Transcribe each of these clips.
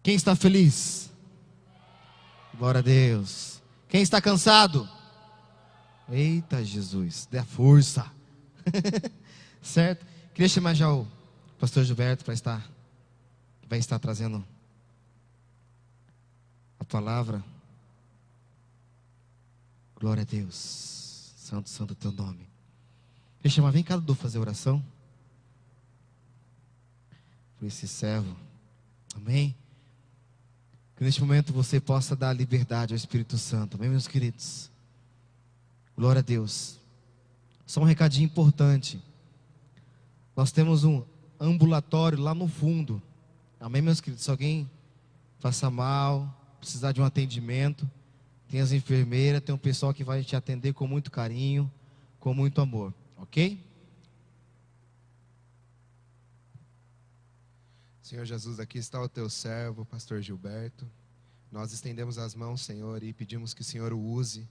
Quem está feliz? Glória a Deus. Quem está cansado? Eita Jesus, dê a força. Certo? Queria chamar já o pastor Gilberto vai estar trazendo a palavra. Glória a Deus. Santo, santo é teu nome. Queria chamar, vem cá, Dudu, fazer oração por esse servo. Amém? Que neste momento você possa dar liberdade ao Espírito Santo. Amém, meus queridos? Glória a Deus. Só um recadinho importante. Nós temos um ambulatório lá no fundo. Amém, meus queridos? Se alguém passa mal, precisar de um atendimento, tem as enfermeiras, tem um pessoal que vai te atender com muito carinho, com muito amor. Ok? Senhor Jesus, aqui está o teu servo, pastor Gilberto. Nós estendemos as mãos, Senhor, e pedimos que o Senhor o use,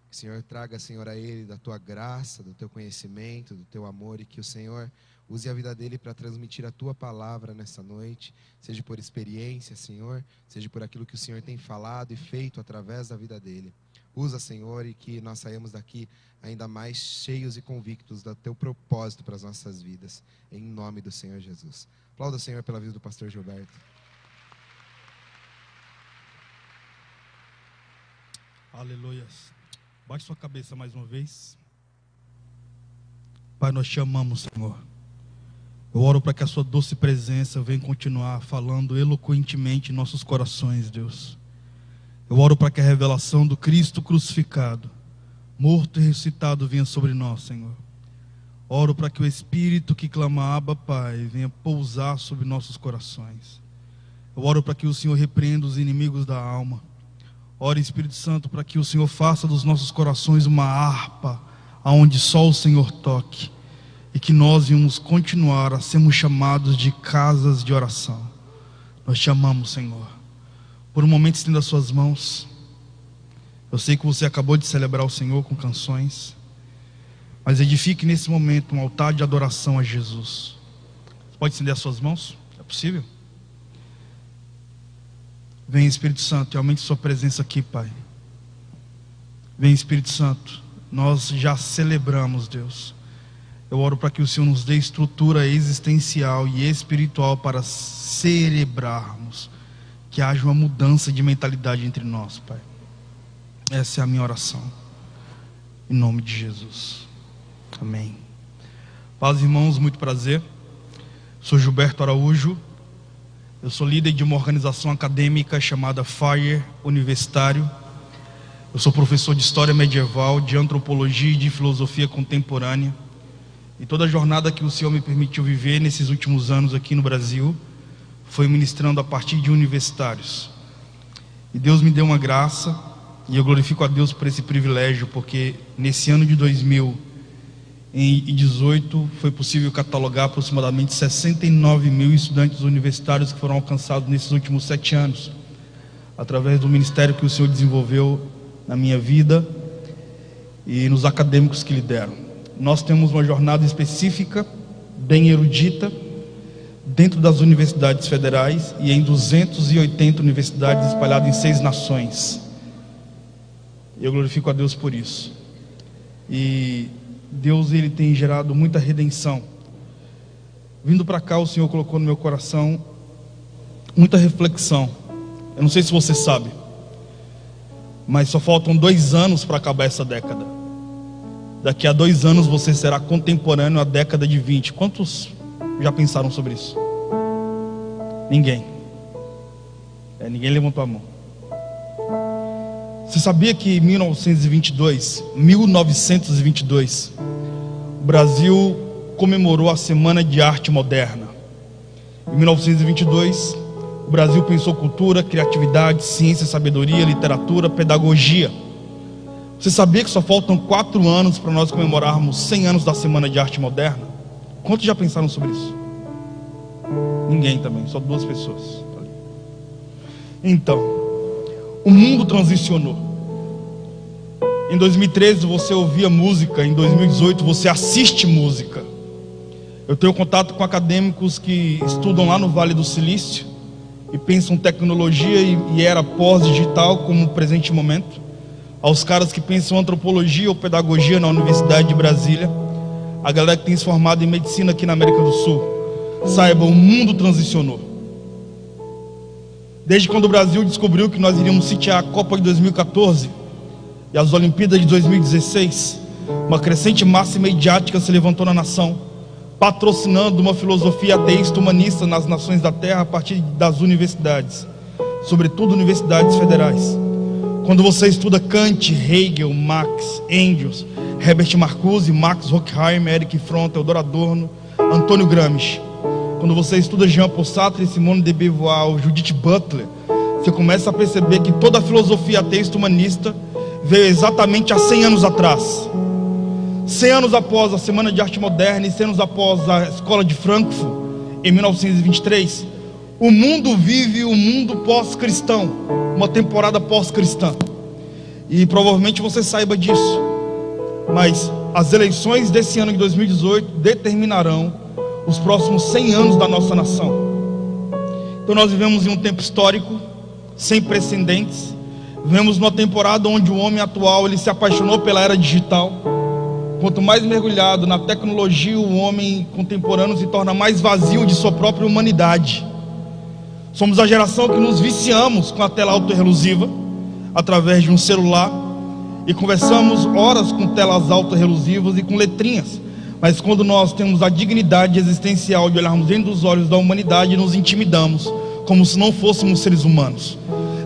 que o Senhor traga, Senhor, a ele da tua graça, do teu conhecimento, do teu amor, e que o Senhor use a vida dele para transmitir a tua palavra nessa noite, seja por experiência, Senhor, seja por aquilo que o Senhor tem falado e feito através da vida dele. Usa, Senhor, e que nós saímos daqui ainda mais cheios e convictos do teu propósito para as nossas vidas, em nome do Senhor Jesus. Aplauda o Senhor pela vida do pastor Gilberto. Aleluias. Baixe sua cabeça mais uma vez. Pai, nós te amamos, Senhor. Eu oro para que a sua doce presença venha continuar falando eloquentemente em nossos corações, Deus. Eu oro para que a revelação do Cristo crucificado, morto e ressuscitado, venha sobre nós, Senhor. Oro para que o Espírito que clama Abba, Pai, venha pousar sobre nossos corações. Eu oro para que o Senhor repreenda os inimigos da alma. Oro, Espírito Santo, para que o Senhor faça dos nossos corações uma harpa, aonde só o Senhor toque. E que nós venhamos continuar a sermos chamados de casas de oração. Nós te amamos, Senhor. Por um momento, estenda as suas mãos. Eu sei que você acabou de celebrar o Senhor com canções, mas edifique nesse momento um altar de adoração a Jesus. Você pode estender as suas mãos? É possível? Vem, Espírito Santo, e aumente sua presença aqui, Pai. Vem, Espírito Santo. Nós já celebramos, Deus. Eu oro para que o Senhor nos dê estrutura existencial e espiritual para celebrarmos. Que haja uma mudança de mentalidade entre nós, Pai. Essa é a minha oração. Em nome de Jesus. Amém. Paz, irmãos, muito prazer. Sou Gilberto Araújo. Eu sou líder de uma organização acadêmica chamada FIRE Universitário. Eu sou professor de História Medieval, de Antropologia e de Filosofia Contemporânea. E toda a jornada que o Senhor me permitiu viver nesses últimos anos aqui no Brasil foi ministrando a partir de universitários. E Deus me deu uma graça, e eu glorifico a Deus por esse privilégio, porque nesse ano de 2018 foi possível catalogar aproximadamente 69 mil estudantes universitários que foram alcançados nesses últimos 7 anos, através do ministério que o Senhor desenvolveu na minha vida e nos acadêmicos que lideram. Nós temos uma jornada específica, bem erudita, dentro das universidades federais e em 280 universidades espalhadas em 6 nações. Eu glorifico a Deus por isso. E Deus, Ele tem gerado muita redenção. Vindo para cá, o Senhor colocou no meu coração muita reflexão. Eu não sei se você sabe, mas só faltam 2 anos para acabar essa década. Daqui a 2 anos você será contemporâneo à década de 20. Quantos já pensaram sobre isso? Ninguém. Ninguém levantou a mão. Você sabia que em 1922, o Brasil comemorou a Semana de Arte Moderna. Em 1922, o Brasil pensou cultura, criatividade, ciência, sabedoria, literatura, pedagogia. Você sabia que só faltam 4 anos para nós comemorarmos 100 anos da Semana de Arte Moderna? Quantos já pensaram sobre isso? Ninguém também, só 2 pessoas. Então, o mundo transicionou. Em 2013 você ouvia música, em 2018 você assiste música. Eu tenho contato com acadêmicos que estudam lá no Vale do Silício e pensam tecnologia e era pós-digital como o presente momento, aos caras que pensam antropologia ou pedagogia na Universidade de Brasília, a galera que tem se formado em medicina aqui na América do Sul, saiba, o mundo transicionou. Desde quando o Brasil descobriu que nós iríamos sitiar a Copa de 2014 e as Olimpíadas de 2016, uma crescente massa mediática se levantou na nação, patrocinando uma filosofia ateísta humanista nas nações da Terra a partir das universidades, sobretudo universidades federais. Quando você estuda Kant, Hegel, Marx, Engels, Herbert Marcuse, Max Horkheimer, Erich Fromm, Theodor Adorno, Antônio Gramsci, quando você estuda Jean-Paul Sartre, Simone de Beauvoir, Judith Butler, você começa a perceber que toda a filosofia ateísta humanista veio exatamente há 100 anos atrás. 100 anos após a Semana de Arte Moderna e 100 anos após a Escola de Frankfurt, em 1923, o mundo vive um mundo pós-cristão, uma temporada pós-cristã. E provavelmente você saiba disso, mas as eleições desse ano de 2018 determinarão os próximos 100 anos da nossa nação. Então nós vivemos em um tempo histórico, sem precedentes. Vivemos numa temporada onde o homem atual ele se apaixonou pela era digital. Quanto mais mergulhado na tecnologia, o homem contemporâneo se torna mais vazio de sua própria humanidade. Somos a geração que nos viciamos com a tela autorrelusiva, através de um celular, e conversamos horas com telas autorrelusivas e com letrinhas. Mas quando nós temos a dignidade existencial de olharmos dentro dos olhos da humanidade, nos intimidamos, como se não fôssemos seres humanos.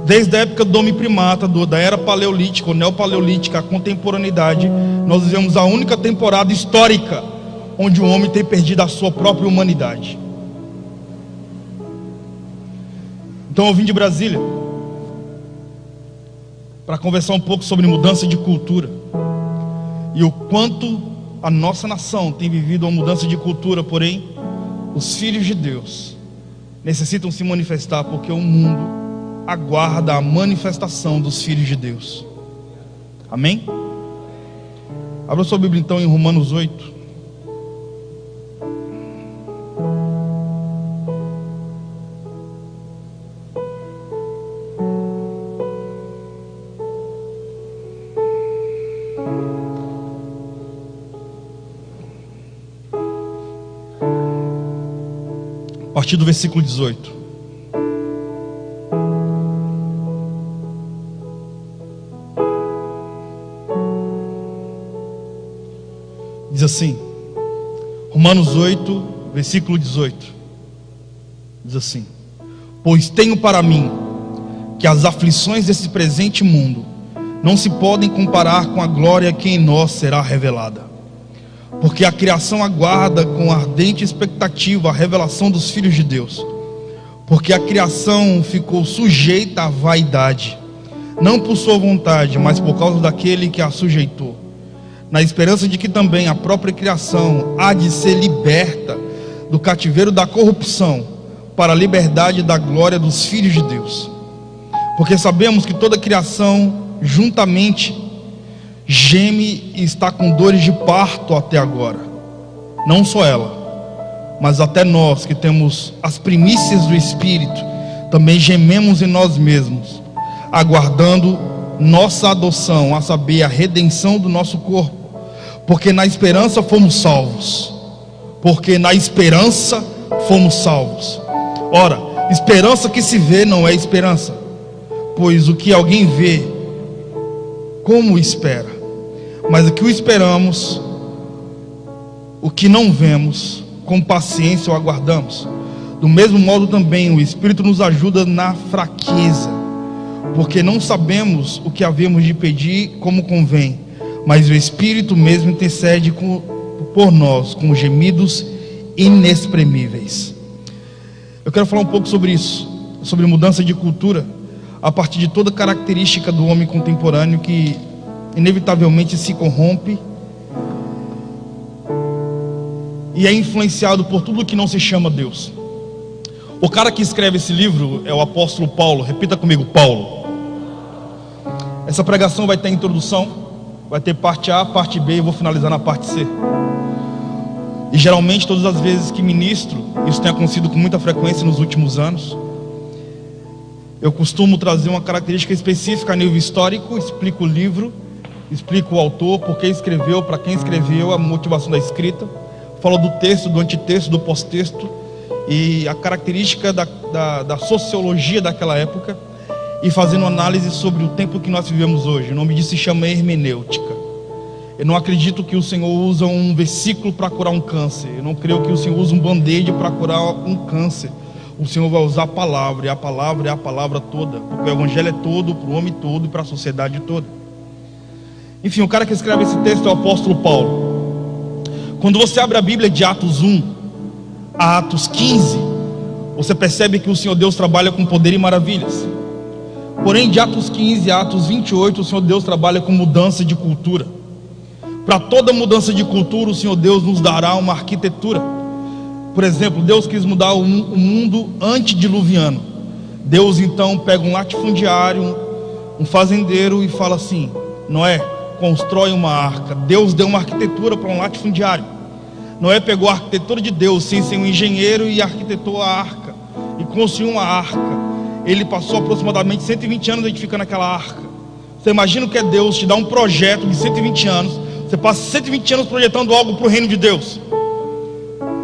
Desde a época do homem primata, da era paleolítica ou neopaleolítica, à contemporaneidade, nós vivemos a única temporada histórica onde o homem tem perdido a sua própria humanidade. Então eu vim de Brasília para conversar um pouco sobre mudança de cultura e o quanto a nossa nação tem vivido uma mudança de cultura. Porém, os filhos de Deus necessitam se manifestar, porque o mundo aguarda a manifestação dos filhos de Deus. Amém? Abra sua Bíblia então em Romanos 8. A partir do versículo 18. Diz assim, Romanos 8, versículo 18. Diz assim: pois tenho para mim que as aflições desse presente mundo não se podem comparar com a glória que em nós será revelada. Porque a criação aguarda com ardente expectativa a revelação dos filhos de Deus. Porque a criação ficou sujeita à vaidade, não por sua vontade, mas por causa daquele que a sujeitou, na esperança de que também a própria criação há de ser liberta do cativeiro da corrupção para a liberdade da glória dos filhos de Deus. Porque sabemos que toda a criação juntamente geme e está com dores de parto até agora. Não só ela, mas até nós que temos as primícias do Espírito, também gememos em nós mesmos, aguardando nossa adoção, a saber, a redenção do nosso corpo. Porque na esperança fomos salvos. Porque na esperança fomos salvos. Ora, esperança que se vê não é esperança, pois o que alguém vê, como espera? Mas o que o esperamos, o que não vemos, com paciência o aguardamos. Do mesmo modo também o Espírito nos ajuda na fraqueza, porque não sabemos o que havemos de pedir como convém, mas o Espírito mesmo intercede por nós com gemidos inexprimíveis. Eu quero falar um pouco sobre isso, sobre mudança de cultura, a partir de toda característica do homem contemporâneo que inevitavelmente se corrompe e é influenciado por tudo que não se chama Deus. O cara que escreve esse livro é o apóstolo Paulo. Repita comigo, Paulo. Essa pregação vai ter introdução, vai ter parte A, parte B, e vou finalizar na parte C. E geralmente todas as vezes que ministro, isso tem acontecido com muita frequência nos últimos anos, Eu costumo trazer uma característica específica a nível histórico, explico o livro, explico o autor, por que escreveu, para quem escreveu, a motivação da escrita, falo do texto, do antitexto, do pós-texto e a característica da sociologia daquela época, e fazendo análise sobre o tempo que nós vivemos hoje. O nome disso se chama hermenêutica. Eu não acredito que o Senhor usa um versículo para curar um câncer. Eu não creio que o Senhor usa um band-aid para curar um câncer. O Senhor vai usar a palavra, e a palavra é a palavra toda, porque o evangelho é todo, para o homem todo e para a sociedade toda. Enfim, o cara que escreve esse texto é o apóstolo Paulo. Quando você abre a Bíblia de Atos 1 a Atos 15, você percebe que o Senhor Deus trabalha com poder e maravilhas. Porém, de Atos 15 a Atos 28, o Senhor Deus trabalha com mudança de cultura. Para toda mudança de cultura, o Senhor Deus nos dará uma arquitetura. Por exemplo, Deus quis mudar o mundo antediluviano. Deus então pega um latifundiário, um fazendeiro, e fala assim: Noé, constrói uma arca. Deus deu uma arquitetura para um latifundiário. Noé pegou a arquitetura de Deus, sem ser um engenheiro, e arquitetou a arca, e construiu uma arca. Ele passou aproximadamente 120 anos edificando aquela arca. Você imagina o que é Deus te dar um projeto de 120 anos. Você passa 120 anos projetando algo para o reino de Deus.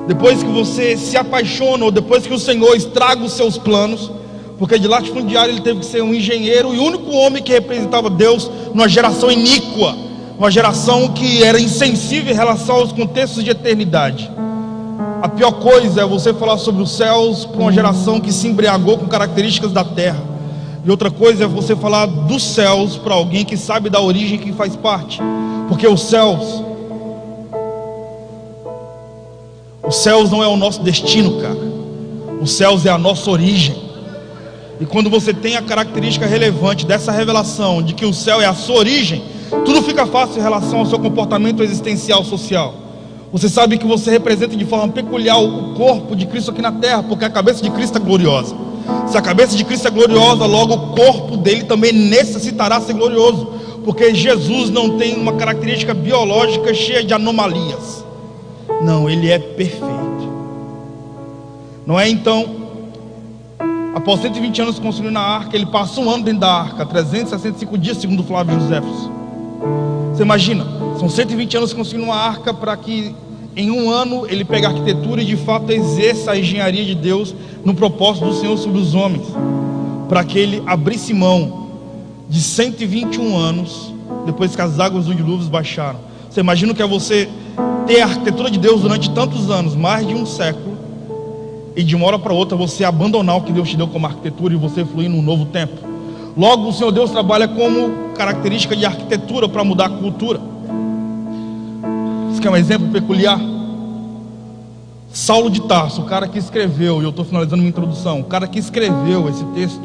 Depois que você se apaixona, ou depois que o Senhor estraga os seus planos, porque de latifundiário ele teve que ser um engenheiro, e o único homem que representava Deus numa geração iníqua, uma geração que era insensível em relação aos contextos de eternidade. A pior coisa é você falar sobre os céus para uma geração que se embriagou com características da terra. E outra coisa é você falar dos céus para alguém que sabe da origem que faz parte. Porque os céus não é o nosso destino, cara. Os céus é a nossa origem. E quando você tem a característica relevante dessa revelação de que o céu é a sua origem, tudo fica fácil em relação ao seu comportamento existencial social. Você sabe que você representa de forma peculiar o corpo de Cristo aqui na terra, porque a cabeça de Cristo é gloriosa. Se a cabeça de Cristo é gloriosa, logo o corpo dele também necessitará ser glorioso, porque Jesus não tem uma característica biológica cheia de anomalias. Não, ele é perfeito. Não é então, após 120 anos construindo a arca, ele passa um ano dentro da arca, 365 dias segundo Flávio Joséfos. Você imagina, são 120 anos construindo uma arca para que em um ano ele pegue a arquitetura e de fato exerça a engenharia de Deus no propósito do Senhor sobre os homens, para que ele abrisse mão de 121 anos depois que as águas do dilúvio baixaram. Você imagina o que é você ter a arquitetura de Deus durante tantos anos, mais de um século, e de uma hora para outra você abandonar o que Deus te deu como arquitetura e você fluir num novo tempo. Logo, o Senhor Deus trabalha como característica de arquitetura para mudar a cultura. Isso aqui é um exemplo peculiar. Saulo de Tarso, o cara que escreveu, e eu estou finalizando minha introdução, o cara que escreveu esse texto,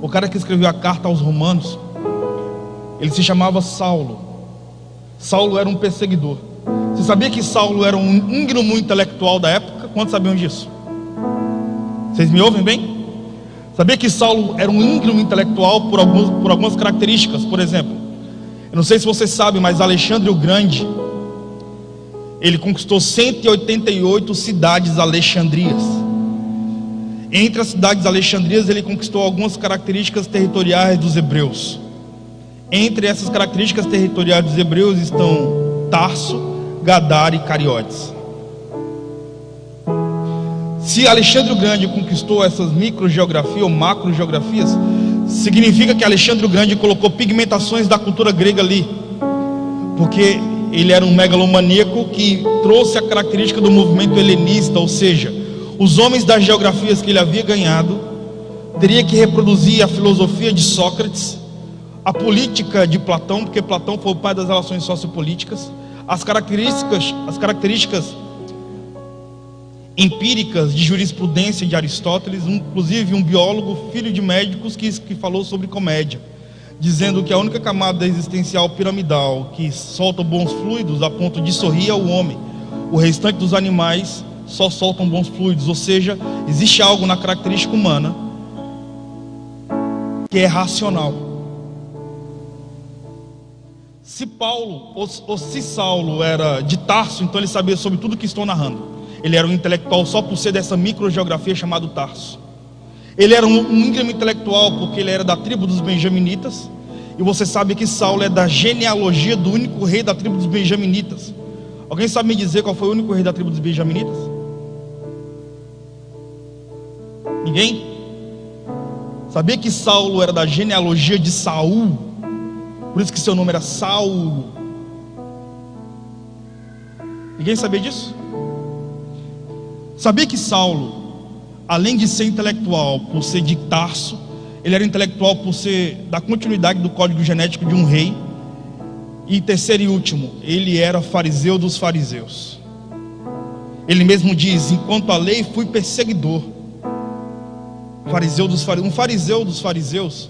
o cara que escreveu a carta aos Romanos, ele se chamava Saulo. Saulo era um perseguidor. Você sabia que Saulo era um íngrimo intelectual da época? Quantos sabiam disso? Vocês me ouvem bem? Sabia que Saulo era um íngrimo intelectual por algumas características? Por exemplo, eu não sei se vocês sabem, mas Alexandre o Grande, ele conquistou 188 cidades alexandrias. Entre as cidades alexandrias, ele conquistou algumas características territoriais dos hebreus. Entre essas características territoriais dos hebreus estão Tarso, Gadara e Cariotes. Se Alexandre o Grande conquistou essas microgeografias ou macrogeografias, significa que Alexandre o Grande colocou pigmentações da cultura grega ali, porque ele era um megalomaníaco que trouxe a característica do movimento helenista, ou seja, os homens das geografias que ele havia ganhado teria que reproduzir a filosofia de Sócrates, a política de Platão, porque Platão foi o pai das relações sociopolíticas, as características empíricas de jurisprudência de Aristóteles, inclusive um biólogo, filho de médicos, que falou sobre comédia, dizendo que a única camada existencial piramidal que solta bons fluidos a ponto de sorrir é o homem. O restante dos animais só soltam bons fluidos, ou seja, existe algo na característica humana que é racional. Se Paulo ou se Saulo era de Tarso, então ele sabia sobre tudo que estou narrando. Ele era um intelectual só por ser dessa microgeografia chamada Tarso. Ele era um íngreme intelectual porque ele era da tribo dos benjaminitas. E você sabe que Saulo é da genealogia do único rei da tribo dos benjaminitas. Alguém sabe me dizer qual foi o único rei da tribo dos benjaminitas? Ninguém? Sabia que Saulo era da genealogia de Saul? Por isso que seu nome era Saulo. Ninguém sabia disso? Sabia que Saulo, além de ser intelectual por ser de Tarso, ele era intelectual por ser da continuidade do código genético de um rei. E terceiro e último, ele era fariseu dos fariseus. Ele mesmo diz: enquanto a lei fui perseguidor. Fariseu dos fariseus. Um fariseu dos fariseus.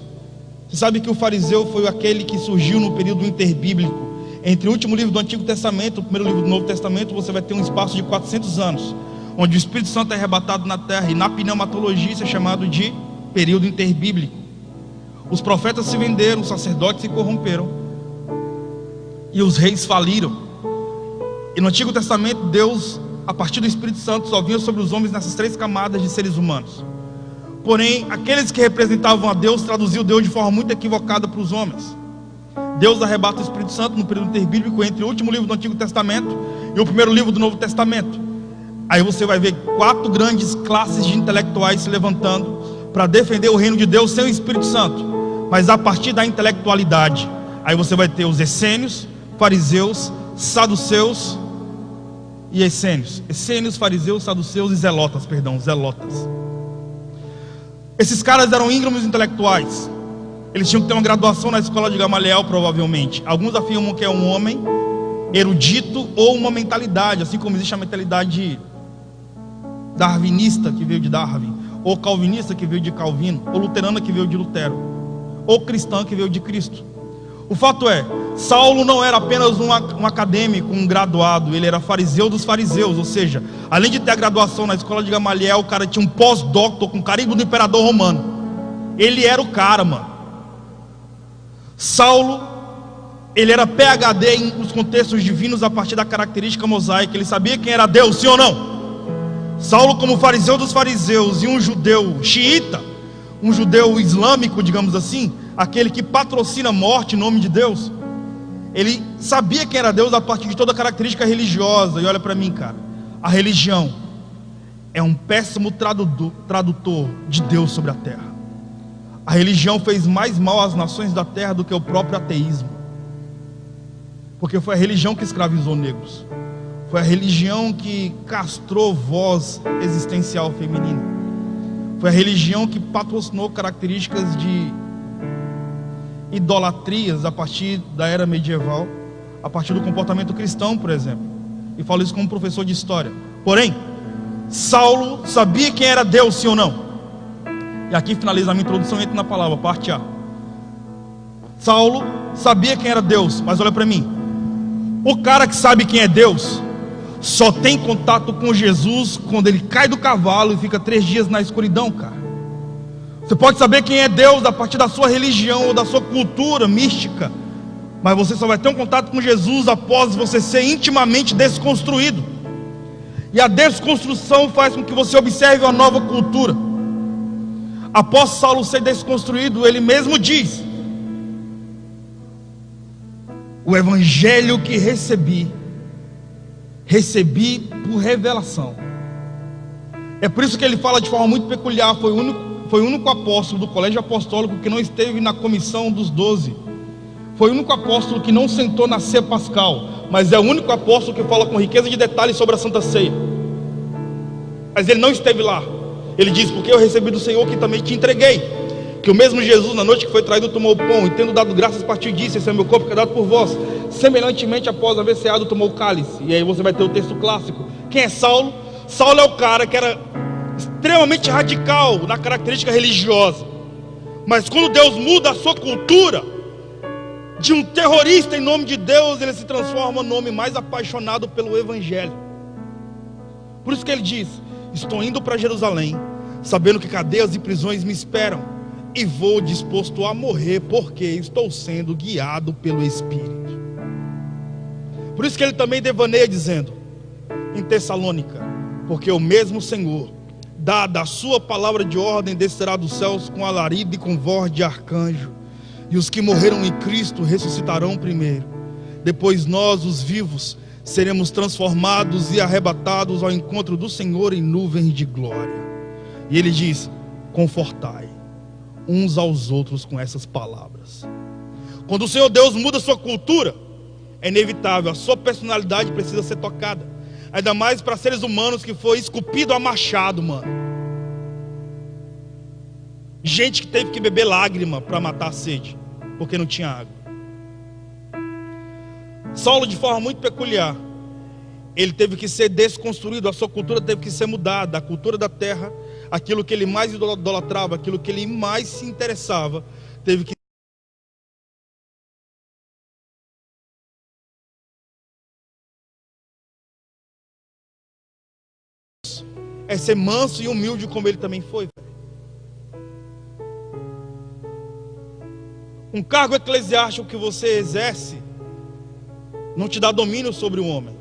Você sabe que o fariseu foi aquele que surgiu no período interbíblico. Entre o último livro do Antigo Testamento e o primeiro livro do Novo Testamento, você vai ter um espaço de 400 anos, onde o Espírito Santo é arrebatado na terra. E na pneumatologia isso é chamado de período interbíblico. Os profetas se venderam, os sacerdotes se corromperam e os reis faliram. E no Antigo Testamento, Deus, a partir do Espírito Santo, só vinha sobre os homens nessas 3 camadas de seres humanos. Porém, aqueles que representavam a Deus traduziam Deus de forma muito equivocada para os homens. Deus arrebata o Espírito Santo no período interbíblico entre o último livro do Antigo Testamento e o primeiro livro do Novo Testamento. Aí você vai ver 4 grandes classes de intelectuais se levantando para defender o reino de Deus sem o Espírito Santo, mas a partir da intelectualidade. Aí você vai ter os essênios, fariseus, saduceus e essênios. Essênios, fariseus, saduceus e zelotas. Esses caras eram íngremes intelectuais. Eles tinham que ter uma graduação na escola de Gamaliel, provavelmente. Alguns afirmam que é um homem erudito ou uma mentalidade, assim como existe a mentalidade darwinista, que veio de Darwin, ou calvinista, que veio de Calvino, ou luterana, que veio de Lutero, ou cristã, que veio de Cristo. O fato é, Saulo não era apenas um acadêmico, um graduado. Ele era fariseu dos fariseus, ou seja, além de ter a graduação na escola de Gamaliel, o cara tinha um pós-doutor com carimbo do imperador romano. Ele era o cara, mano. Saulo, ele era PhD nos contextos divinos a partir da característica mosaica. Ele sabia quem era Deus, sim ou não? Saulo, como fariseu dos fariseus e um judeu xiita, um judeu islâmico, digamos assim, aquele que patrocina a morte em nome de Deus, ele sabia quem era Deus a partir de toda a característica religiosa. E olha para mim, cara, a religião é um péssimo tradutor de Deus sobre a terra. A religião fez mais mal às nações da terra do que o próprio ateísmo, porque foi a religião que escravizou negros, foi a religião que castrou voz existencial feminina, foi a religião que patrocinou características de idolatrias a partir da era medieval, a partir do comportamento cristão, por exemplo. E falo isso como professor de história. Porém, Saulo sabia quem era Deus, sim ou não? E aqui finaliza a minha introdução e entra na palavra, parte A. Saulo sabia quem era Deus, mas olha para mim, o cara que sabe quem é Deus só tem contato com Jesus quando ele cai do cavalo e fica 3 dias na escuridão, cara. Você pode saber quem é Deus a partir da sua religião ou da sua cultura mística, mas você só vai ter um contato com Jesus após você ser intimamente desconstruído. E a desconstrução faz com que você observe uma nova cultura. Após Saulo ser desconstruído, ele mesmo diz: o evangelho que recebi por revelação. É por isso que ele fala de forma muito peculiar. Foi o único apóstolo do colégio apostólico que não esteve na comissão dos 12. Foi o único apóstolo que não sentou na ceia pascal, mas é o único apóstolo que fala com riqueza de detalhes sobre a Santa Ceia. Mas ele não esteve lá. Ele diz: porque eu recebi do Senhor que também te entreguei, que o mesmo Jesus, na noite que foi traído, tomou o pão, e tendo dado graças, partiu e disse: esse é o meu corpo que é dado por vós. Semelhantemente, após haver ceado, tomou o cálice. E aí você vai ter o texto clássico. Quem é Saulo? Saulo é o cara que era extremamente radical na característica religiosa, mas quando Deus muda a sua cultura, de um terrorista em nome de Deus, ele se transforma no nome mais apaixonado pelo evangelho. Por isso que ele diz: estou indo para Jerusalém, sabendo que cadeias e prisões me esperam, e vou disposto a morrer, porque estou sendo guiado pelo Espírito. Por isso que ele também devaneia dizendo em Tessalônica: porque o mesmo Senhor dada a sua palavra de ordem, descerá dos céus com alarido e com voz de arcanjo, e os que morreram em Cristo ressuscitarão primeiro. Depois nós, os vivos, seremos transformados e arrebatados ao encontro do Senhor em nuvens de glória. E ele diz: confortai uns aos outros com essas palavras. Quando o Senhor Deus muda a sua cultura, é inevitável, a sua personalidade precisa ser tocada. Ainda mais para seres humanos que foi esculpido a machado, mano. Gente que teve que beber lágrima para matar a sede, porque não tinha água. Saulo, de forma muito peculiar, ele teve que ser desconstruído, a sua cultura teve que ser mudada, a cultura da terra, aquilo que ele mais idolatrava, aquilo que ele mais se interessava, teve que é ser manso e humilde como ele também foi. Um cargo eclesiástico que você exerce não te dá domínio sobre o homem.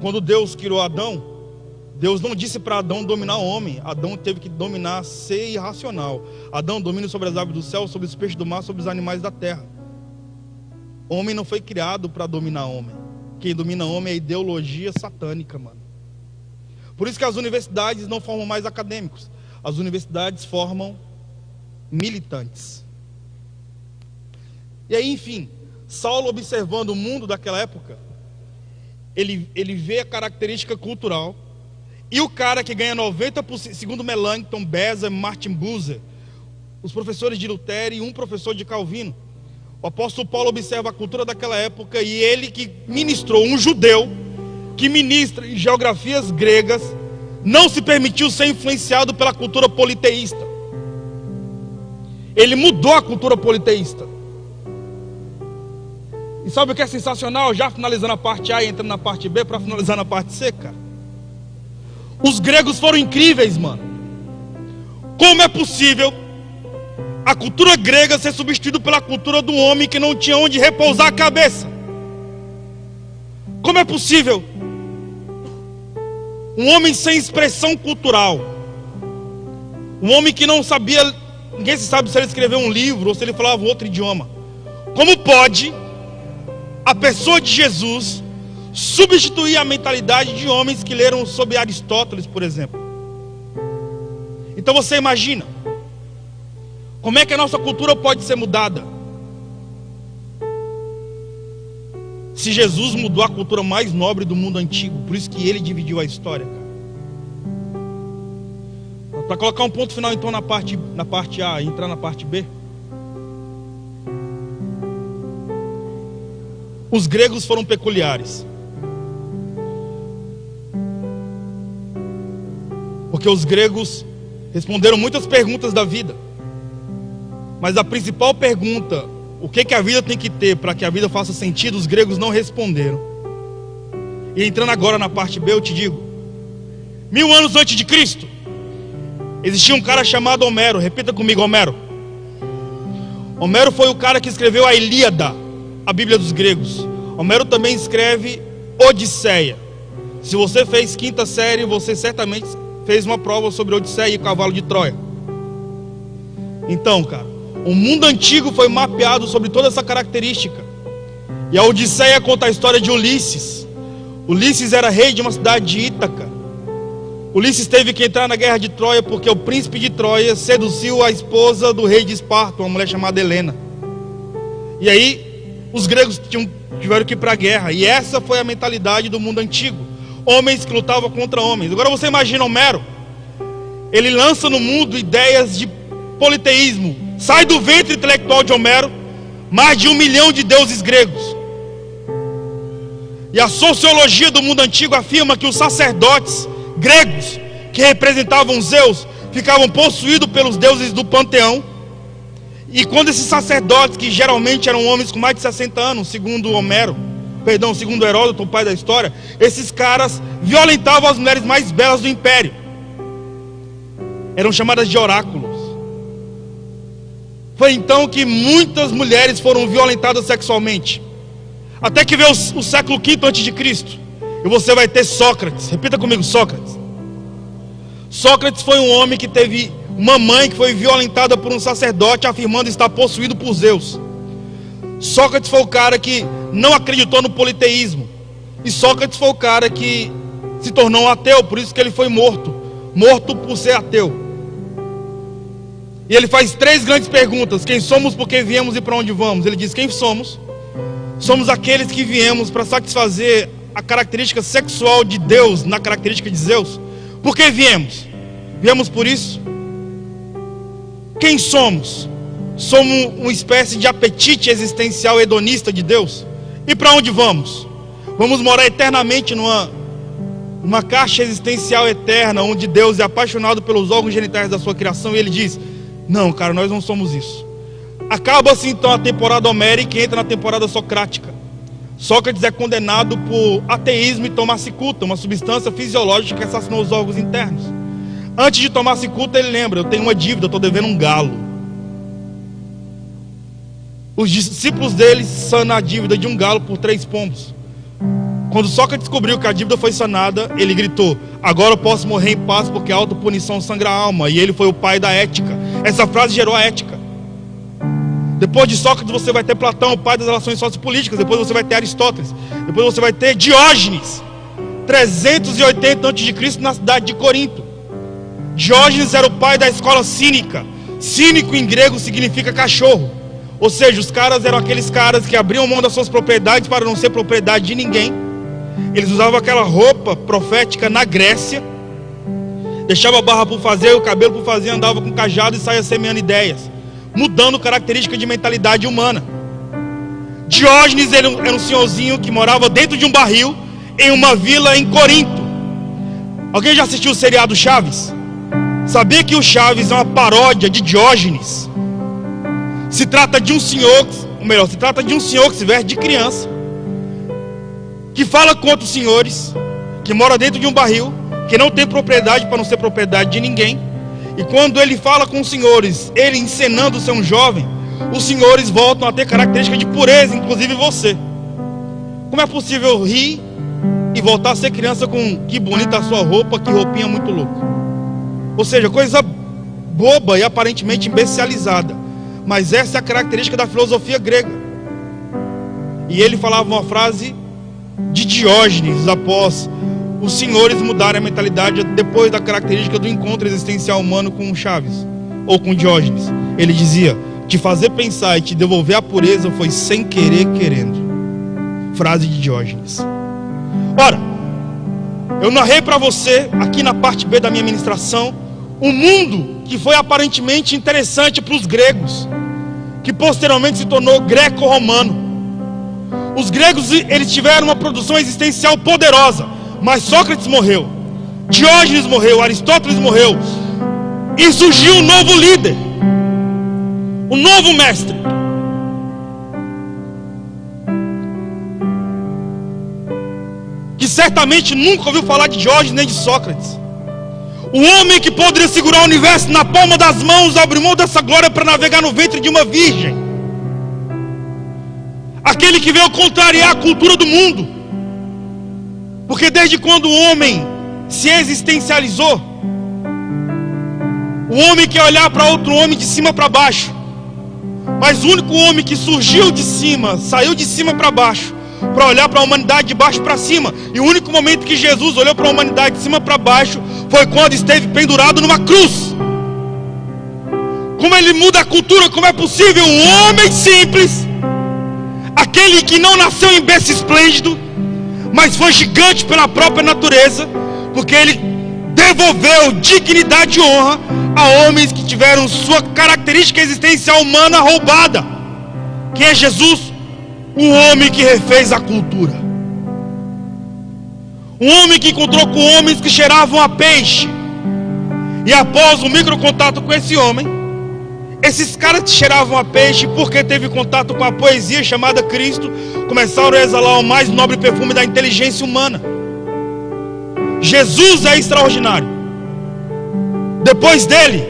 Quando Deus criou Adão, Deus não disse para Adão dominar o homem. Adão teve que dominar ser irracional. Adão domina sobre as aves do céu, sobre os peixes do mar, sobre os animais da terra. O homem não foi criado para dominar o homem. Quem domina o homem é a ideologia satânica, mano. Por isso que as universidades não formam mais acadêmicos. As universidades formam militantes. E aí, enfim, Saulo, observando o mundo daquela época, ele vê a característica cultural. E o cara que ganha 90%, segundo Melanchthon, Beza, Martin Bucer, os professores de Lutero e um professor de Calvino, o apóstolo Paulo observa a cultura daquela época, e ele que ministrou, um judeu que ministra em geografias gregas, não se permitiu ser influenciado pela cultura politeísta. Ele mudou a cultura politeísta. E sabe o que é sensacional? Já finalizando a parte A e entrando na parte B, para finalizar na parte C, cara. Os gregos foram incríveis, mano. Como é possível a cultura grega ser substituída pela cultura do homem que não tinha onde repousar a cabeça? Como é possível um homem sem expressão cultural, um homem que não sabia, ninguém se sabe se ele escreveu um livro ou se ele falava outro idioma? Como pode a pessoa de Jesus substituir a mentalidade de homens que leram sobre Aristóteles, por exemplo? Então você imagina como é que a nossa cultura pode ser mudada se Jesus mudou a cultura mais nobre do mundo antigo. Por isso que ele dividiu a história, cara. Para colocar um ponto final então na parte A e entrar na parte B. Os gregos foram peculiares, porque os gregos responderam muitas perguntas da vida, mas a principal pergunta, o que a vida tem que ter para que a vida faça sentido, os gregos não responderam. E entrando agora na parte B, eu te digo: 1000 anos antes de Cristo, existia um cara chamado Homero. Repita comigo: Homero. Homero foi o cara que escreveu a Ilíada, a Bíblia dos gregos. Homero também escreve Odisseia. Se você fez quinta série, você certamente fez uma prova sobre Odisseia e o cavalo de Troia. Então, cara, o mundo antigo foi mapeado sobre toda essa característica. E a Odisseia conta a história de Ulisses. Ulisses era rei de uma cidade de Ítaca. Ulisses teve que entrar na guerra de Troia porque o príncipe de Troia seduziu a esposa do rei de Esparta, uma mulher chamada Helena. E aí os gregos tiveram que ir para a guerra. E essa foi a mentalidade do mundo antigo: homens que lutavam contra homens. Agora você imagina Homero, ele lança no mundo ideias de politeísmo. Sai do ventre intelectual de Homero mais de 1 milhão de deuses gregos. E a sociologia do mundo antigo afirma que os sacerdotes gregos, que representavam Zeus, ficavam possuídos pelos deuses do panteão. E quando esses sacerdotes, que geralmente eram homens com mais de 60 anos, segundo Heródoto, o pai da história, esses caras violentavam as mulheres mais belas do império. Eram chamadas de oráculos. Foi então que muitas mulheres foram violentadas sexualmente. Até que veio o século V a.C. E você vai ter Sócrates. Repita comigo: Sócrates. Sócrates foi um homem que teve uma mãe que foi violentada por um sacerdote, afirmando estar possuído por Zeus. Sócrates foi o cara que não acreditou no politeísmo. E Sócrates foi o cara que se tornou um ateu, por isso que ele foi morto por ser ateu. E ele faz 3 grandes perguntas: quem somos, por que viemos e para onde vamos? Ele diz: quem somos? Somos aqueles que viemos para satisfazer a característica sexual de Deus na característica de Zeus. Por que viemos? Viemos por isso. Quem somos? Somos uma espécie de apetite existencial hedonista de Deus. E para onde vamos? Vamos morar eternamente numa caixa existencial eterna, onde Deus é apaixonado pelos órgãos genitais da sua criação. E ele diz: não, cara, nós não somos isso. Acaba-se então a temporada homérica e entra na temporada socrática. Sócrates é condenado por ateísmo e tomar cicuta, uma substância fisiológica que assassinou os órgãos internos. Antes de tomar cicuta, ele lembra: eu tenho uma dívida, eu estou devendo um galo. Os discípulos dele sanam a dívida de um galo por 3 pombos. Quando Sócrates descobriu que a dívida foi sanada, ele gritou: agora eu posso morrer em paz, porque a autopunição sangra a alma. E ele foi o pai da ética. Essa frase gerou a ética. Depois de Sócrates você vai ter Platão, o pai das relações sociopolíticas. Depois você vai ter Aristóteles. Depois você vai ter Diógenes, 380 a.C. na cidade de Corinto. Diógenes era o pai da escola cínica. Cínico em grego significa cachorro. Ou seja, os caras eram aqueles caras que abriam mão das suas propriedades para não ser propriedade de ninguém. Eles usavam aquela roupa profética na Grécia, deixava a barba por fazer, o cabelo por fazer, andava com cajado e saia semeando ideias, mudando característica de mentalidade humana. Diógenes era um senhorzinho que morava dentro de um barril em uma vila em Corinto. Alguém já assistiu o seriado Chaves? Sabia que o Chaves é uma paródia de Diógenes? Se trata de um senhor, ou melhor, se trata de um senhor que se veste de criança, que fala com outros senhores, que mora dentro de um barril, que não tem propriedade para não ser propriedade de ninguém. E quando ele fala com os senhores, ele encenando ser um jovem, os senhores voltam a ter característica de pureza, inclusive você. Como é possível rir e voltar a ser criança com que bonita a sua roupa, que roupinha muito louca? Ou seja, coisa boba e aparentemente imbecilizada. Mas essa é a característica da filosofia grega. E ele falava uma frase de Diógenes após os senhores mudarem a mentalidade depois da característica do encontro existencial humano com Chaves, ou com Diógenes. Ele dizia: te fazer pensar e te devolver a pureza foi sem querer querendo. Frase de Diógenes. Ora, eu narrei para você aqui na parte B da minha ministração um mundo que foi aparentemente interessante para os gregos, que posteriormente se tornou greco-romano. Os gregos, eles tiveram uma produção existencial poderosa, mas Sócrates morreu, Diógenes morreu, Aristóteles morreu, e surgiu um novo líder, um novo mestre. Que certamente nunca ouviu falar de Diógenes nem de Sócrates. O homem que poderia segurar o universo na palma das mãos abriu mão dessa glória para navegar no ventre de uma virgem. Aquele que veio contrariar a cultura do mundo. Porque desde quando o homem se existencializou, o homem quer olhar para outro homem de cima para baixo. Mas o único homem que surgiu de cima, saiu de cima para baixo, para olhar para a humanidade de baixo para cima. E o único momento que Jesus olhou para a humanidade de cima para baixo foi quando esteve pendurado numa cruz. Como ele muda a cultura? Como é possível um homem simples, aquele que não nasceu em berço esplêndido, mas foi gigante pela própria natureza, porque ele devolveu dignidade e honra a homens que tiveram sua característica existencial humana roubada. Quem é Jesus? Um homem que refez a cultura. Um homem que encontrou com homens que cheiravam a peixe. E após o microcontato com esse homem, esses caras que cheiravam a peixe, porque teve contato com a poesia chamada Cristo, começaram a exalar o mais nobre perfume da inteligência humana. Jesus é extraordinário. Depois dele,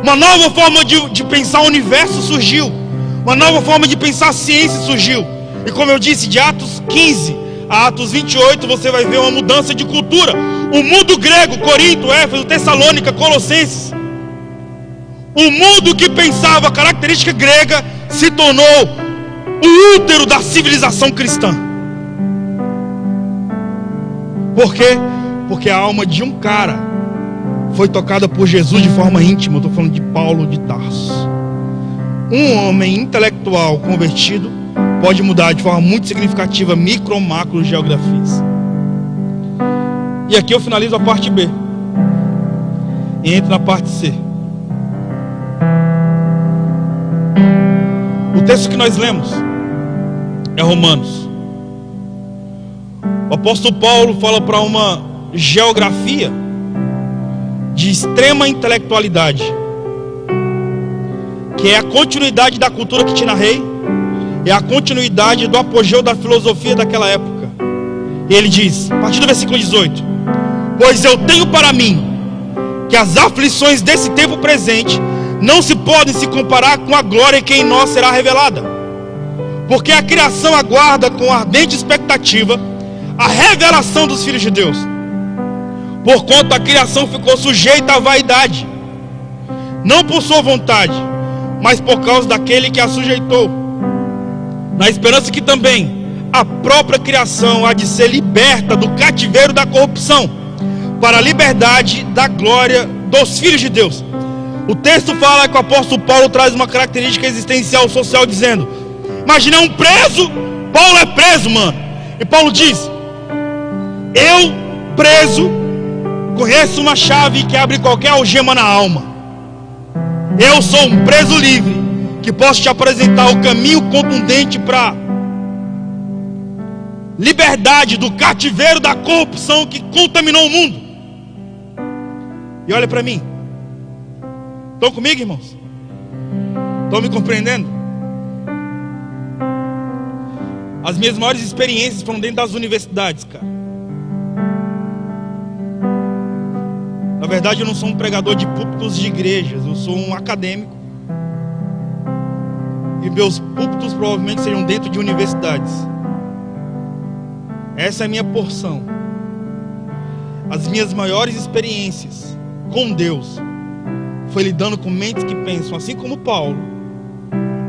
uma nova forma de pensar o universo surgiu. Uma nova forma de pensar a ciência surgiu. E como eu disse, de Atos 15 a Atos 28, você vai ver uma mudança de cultura. O mundo grego, Corinto, Éfeso, Tessalônica, Colossenses, o mundo que pensava a característica grega se tornou o útero da civilização cristã. Por quê? Porque a alma de um cara foi tocada por Jesus de forma íntima. Eu estou falando de Paulo de Tarso. Um homem intelectual convertido pode mudar de forma muito significativa micro, macro geografias. E aqui eu finalizo a parte B e entro na parte C. O texto que nós lemos é Romanos. O apóstolo Paulo fala para uma geografia de extrema intelectualidade, que é a continuidade da cultura que tinha rei, é a continuidade do apogeu da filosofia daquela época. E ele diz, a partir do versículo 18: pois eu tenho para mim que as aflições desse tempo presente não se podem se comparar com a glória que em nós será revelada, porque a criação aguarda com ardente expectativa a revelação dos filhos de Deus. Porquanto a criação ficou sujeita à vaidade, não por sua vontade, mas por causa daquele que a sujeitou, na esperança que também a própria criação há de ser liberta do cativeiro da corrupção, para a liberdade da glória dos filhos de Deus. O texto fala que o apóstolo Paulo traz uma característica existencial social, dizendo: imagina um preso, Paulo é preso, mano. E Paulo diz: eu, preso, conheço uma chave que abre qualquer algema na alma. Eu sou um preso livre, que posso te apresentar o caminho contundente para liberdade do cativeiro da corrupção que contaminou o mundo. E olha para mim. Estão comigo, irmãos? Estão me compreendendo? As minhas maiores experiências foram dentro das universidades, cara. Na verdade, eu não sou um pregador de púlpitos de igrejas, eu sou um acadêmico. E meus púlpitos provavelmente seriam dentro de universidades. Essa é a minha porção. As minhas maiores experiências com Deus foi lidando com mentes que pensam, assim como Paulo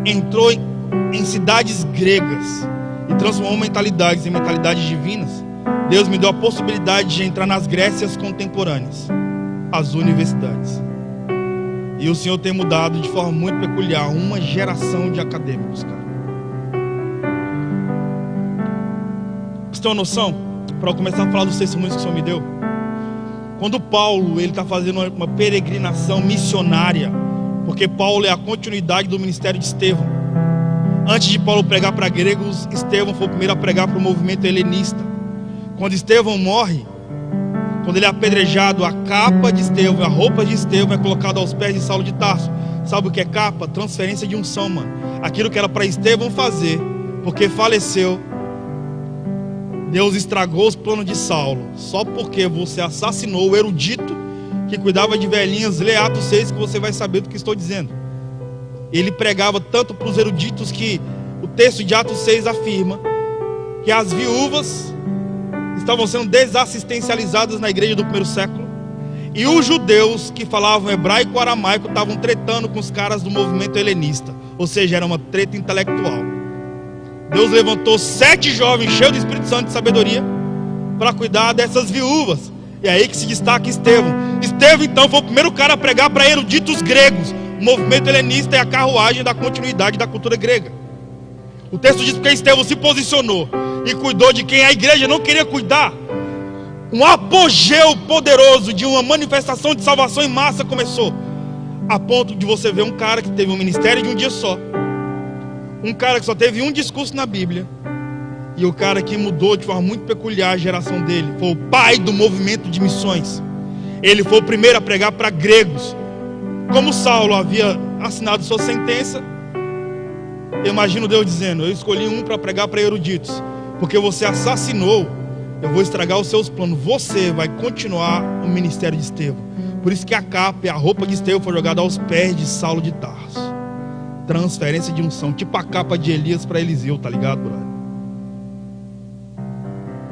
entrou em cidades gregas e transformou mentalidades em mentalidades divinas. Deus me deu a possibilidade de entrar nas Grécias contemporâneas, as universidades. E o Senhor tem mudado de forma muito peculiar uma geração de acadêmicos, cara. Você tem uma noção? Para eu começar a falar dos testemunhos que o Senhor me deu. Quando Paulo está fazendo uma peregrinação missionária, porque Paulo é a continuidade do ministério de Estevão. Antes de Paulo pregar para gregos, Estevão foi o primeiro a pregar para o movimento helenista. Quando Estevão morre, quando ele é apedrejado, a capa de Estevão, a roupa de Estevão é colocada aos pés de Saulo de Tarso. Sabe o que é capa? Transferência de unção, mano. Aquilo que era para Estevão fazer, porque faleceu, Deus estragou os planos de Saulo, só porque você assassinou o erudito que cuidava de velhinhas. Lê Atos 6 que você vai saber do que estou dizendo. Ele pregava tanto para os eruditos que o texto de Atos 6 afirma que as viúvas estavam sendo desassistencializadas na igreja do primeiro século, e os judeus que falavam hebraico e aramaico estavam tretando com os caras do movimento helenista, ou seja, era uma treta intelectual. Deus levantou 7 jovens cheios do Espírito Santo e sabedoria para cuidar dessas viúvas. E é aí que se destaca Estevão. Estevão então foi o primeiro cara a pregar para eruditos gregos, o movimento helenista e a carruagem da continuidade da cultura grega. O texto diz que Estevão se posicionou e cuidou de quem a igreja não queria cuidar. Um apogeu poderoso de uma manifestação de salvação em massa começou, a ponto de você ver um cara que teve um ministério de um dia só, um cara que só teve um discurso na Bíblia, e o cara que mudou de forma muito peculiar a geração dele foi o pai do movimento de missões. Ele foi o primeiro a pregar para gregos. Como Saulo havia assinado sua sentença, eu imagino Deus dizendo: eu escolhi um para pregar para eruditos, porque você assassinou, eu vou estragar os seus planos. Você vai continuar o ministério de Estevão. Por isso que a capa e a roupa de Estevão foi jogada aos pés de Saulo de Tarso. Transferência de unção, tipo a capa de Elias para Eliseu, tá ligado, brother?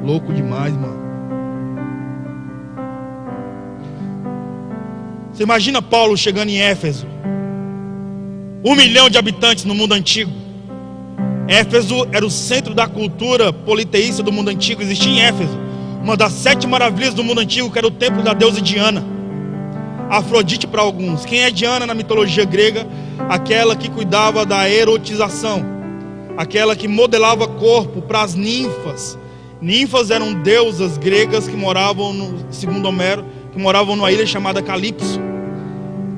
Louco demais, mano. Você imagina Paulo chegando em Éfeso, 1 milhão de habitantes no mundo antigo. Éfeso era o centro da cultura politeísta do mundo antigo. Existia em Éfeso uma das 7 maravilhas do mundo antigo, que era o templo da deusa Diana, Afrodite para alguns. Quem é Diana na mitologia grega? Aquela que cuidava da erotização, aquela que modelava corpo para as ninfas. Ninfas eram deusas gregas que moravam, segundo Homero, que moravam numa ilha chamada Calipso.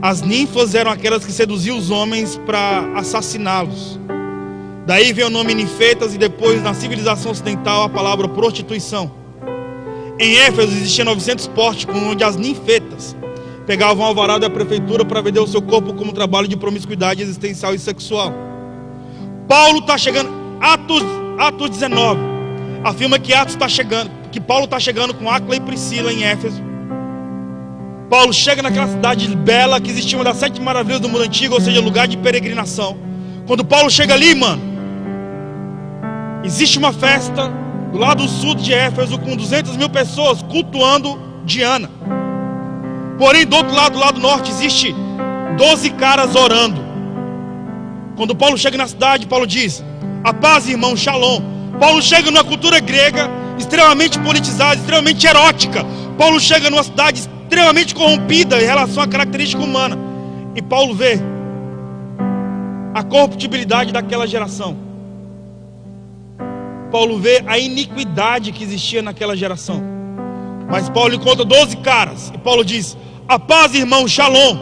As ninfas eram aquelas que seduziam os homens para assassiná-los. Daí vem o nome ninfetas, e depois na civilização ocidental a palavra prostituição. Em Éfeso existiam 900 pórticos onde as ninfetas pegavam alvará da prefeitura para vender o seu corpo como trabalho de promiscuidade existencial e sexual. Paulo está chegando, Atos 19, afirma que Paulo está chegando com Áquila e Priscila em Éfeso. Paulo chega naquela cidade bela que existia uma das 7 maravilhas do mundo antigo, ou seja, lugar de peregrinação. Quando Paulo chega ali, mano, existe uma festa do lado sul de Éfeso com 200 mil pessoas cultuando Diana. Porém, do outro lado, do lado norte, existe 12 caras orando. Quando Paulo chega na cidade, Paulo diz: a paz, irmão, shalom. Paulo chega numa cultura grega extremamente politizada, extremamente erótica. Paulo chega numa cidade extremamente corrompida em relação à característica humana. E Paulo vê a corruptibilidade daquela geração. Paulo vê a iniquidade que existia naquela geração. Mas Paulo encontra 12 caras e Paulo diz: a paz, irmão, shalom.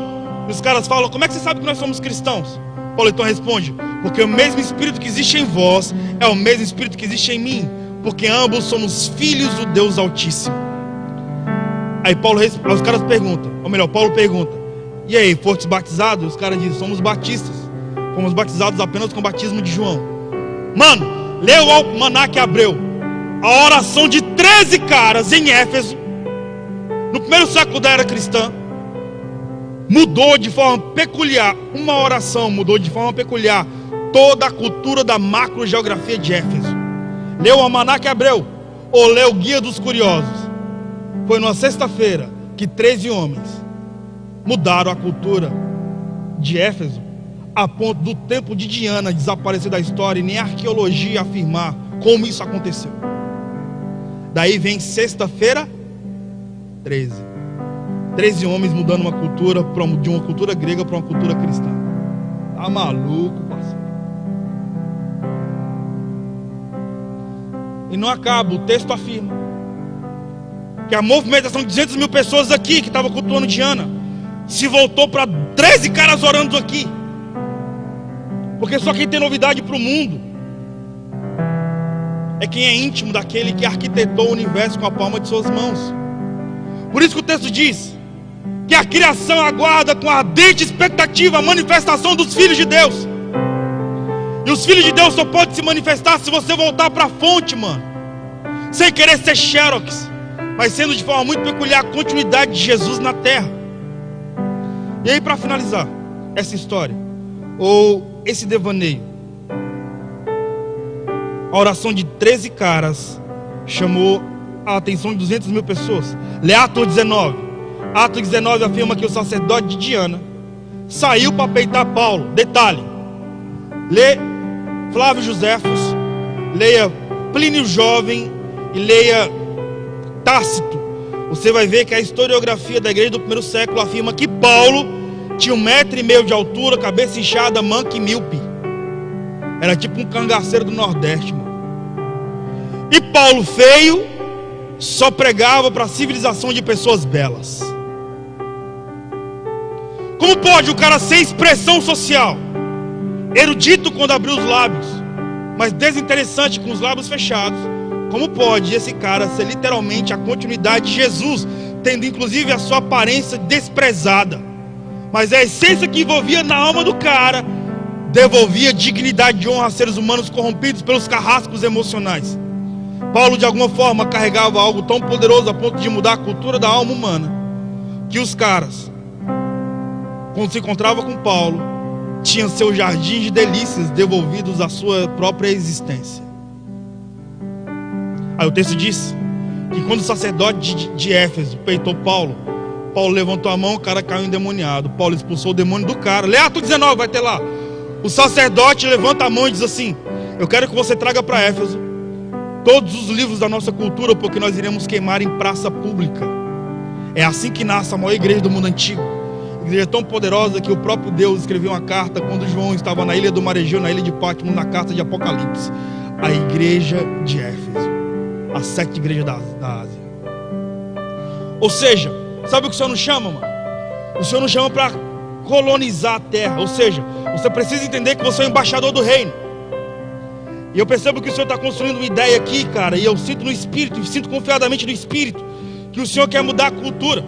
E os caras falam: como é que você sabe que nós somos cristãos? Paulo então responde: porque o mesmo Espírito que existe em vós é o mesmo Espírito que existe em mim, porque ambos somos filhos do Deus Altíssimo. Aí os caras perguntam, ou melhor, Paulo pergunta: e aí, fostes batizados? Os caras dizem: somos batistas, fomos batizados apenas com o batismo de João. Mano, leu o almanaque Abreu, a oração de 13 caras em Éfeso, no primeiro século da era cristã, mudou de forma peculiar. Uma oração mudou de forma peculiar toda a cultura da macrogeografia de Éfeso. Leu o almanaque Abreu, ou leu o Guia dos Curiosos. Foi numa sexta-feira que 13 homens mudaram a cultura de Éfeso, a ponto do templo de Diana desaparecer da história e nem a arqueologia afirmar como isso aconteceu. Daí vem sexta-feira 13 homens mudando uma cultura de uma cultura grega para uma cultura cristã. Tá maluco, parceiro? E não acaba, o texto afirma que a movimentação de 200 mil pessoas aqui que estava cultuando Diana se voltou para 13 caras orando aqui. Porque só quem tem novidade para o mundo é quem é íntimo daquele que arquitetou o universo com a palma de suas mãos. Por isso que o texto diz que a criação aguarda com ardente expectativa a manifestação dos filhos de Deus. E os filhos de Deus só podem se manifestar se você voltar para a fonte, mano. Sem querer ser xerox, mas sendo de forma muito peculiar a continuidade de Jesus na terra. E aí, para finalizar essa história, ou esse devaneio, a oração de 13 caras chamou a atenção de 200 mil pessoas. Lê Atos 19. Atos 19 afirma que o sacerdote de Diana saiu para peitar Paulo. Detalhe: lê Flávio Joséfos, leia Plínio Jovem e leia Tácito. Você vai ver que a historiografia da igreja do primeiro século afirma que Paulo tinha 1,5 metro de altura, cabeça inchada, manca e míope. Era tipo um cangaceiro do Nordeste, mano. E Paulo, feio, só pregava para a civilização de pessoas belas. Como pode o cara ser expressão social, erudito quando abriu os lábios, mas desinteressante com os lábios fechados? Como pode esse cara ser literalmente a continuidade de Jesus, tendo inclusive a sua aparência desprezada, mas a essência que envolvia na alma do cara devolvia dignidade e honra a seres humanos corrompidos pelos carrascos emocionais? Paulo de alguma forma carregava algo tão poderoso a ponto de mudar a cultura da alma humana, que os caras, quando se encontravam com Paulo, tinham seu jardim de delícias devolvidos à sua própria existência. Aí o texto diz que quando o sacerdote de Éfeso peitou Paulo, Paulo levantou a mão, o cara caiu endemoniado. Paulo expulsou o demônio do cara. Lê Atos 19, vai ter lá. O sacerdote levanta a mão e diz assim: eu quero que você traga para Éfeso todos os livros da nossa cultura, porque nós iremos queimar em praça pública. É assim que nasce a maior igreja do mundo antigo. Igreja tão poderosa que o próprio Deus escreveu uma carta quando João estava na ilha do Mar Egeu, na ilha de Patmos, na carta de Apocalipse. A igreja de Éfeso, a 7ª igreja da Ásia. Ou seja, sabe o que o Senhor nos chama, mano? O Senhor nos chama para colonizar a terra. Ou seja, você precisa entender que você é o embaixador do reino. E eu percebo que o Senhor está construindo uma ideia aqui, cara, e eu sinto no Espírito, sinto confiadamente no Espírito, que o Senhor quer mudar a cultura,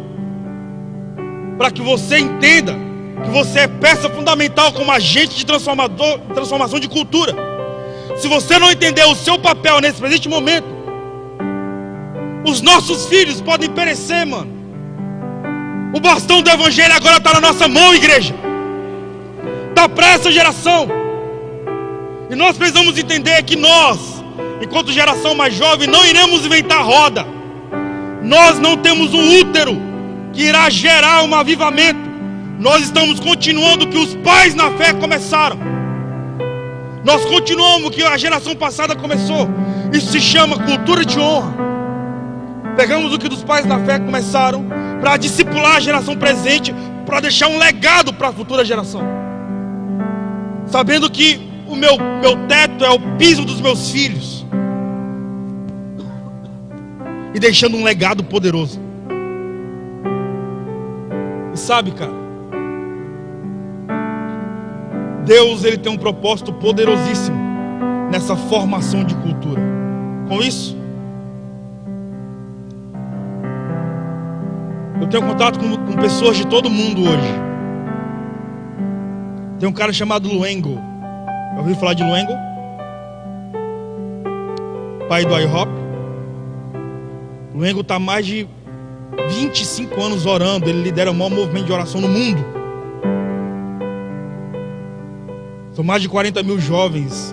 para que você entenda que você é peça fundamental como agente de transformação de cultura. Se você não entender o seu papel nesse presente momento, os nossos filhos podem perecer, mano. O bastão do evangelho agora está na nossa mão, igreja. Está para essa geração. E nós precisamos entender que nós, enquanto geração mais jovem, não iremos inventar roda. Nós não temos um útero que irá gerar um avivamento. Nós estamos continuando o que os pais na fé começaram. Nós continuamos o que a geração passada começou. Isso se chama cultura de honra. Pegamos o que dos pais na fé começaram para discipular a geração presente, para deixar um legado para a futura geração. Sabendo que o meu teto é o piso dos meus filhos. E deixando um legado poderoso. E sabe, cara, Deus, ele tem um propósito poderosíssimo nessa formação de cultura. Com isso, eu tenho contato com pessoas de todo mundo hoje. Tem um cara chamado Luengo. Já ouviu falar de Luengo? Pai do IHOP. Luengo está há mais de 25 anos orando. Ele lidera o maior movimento de oração no mundo. São mais de 40 mil jovens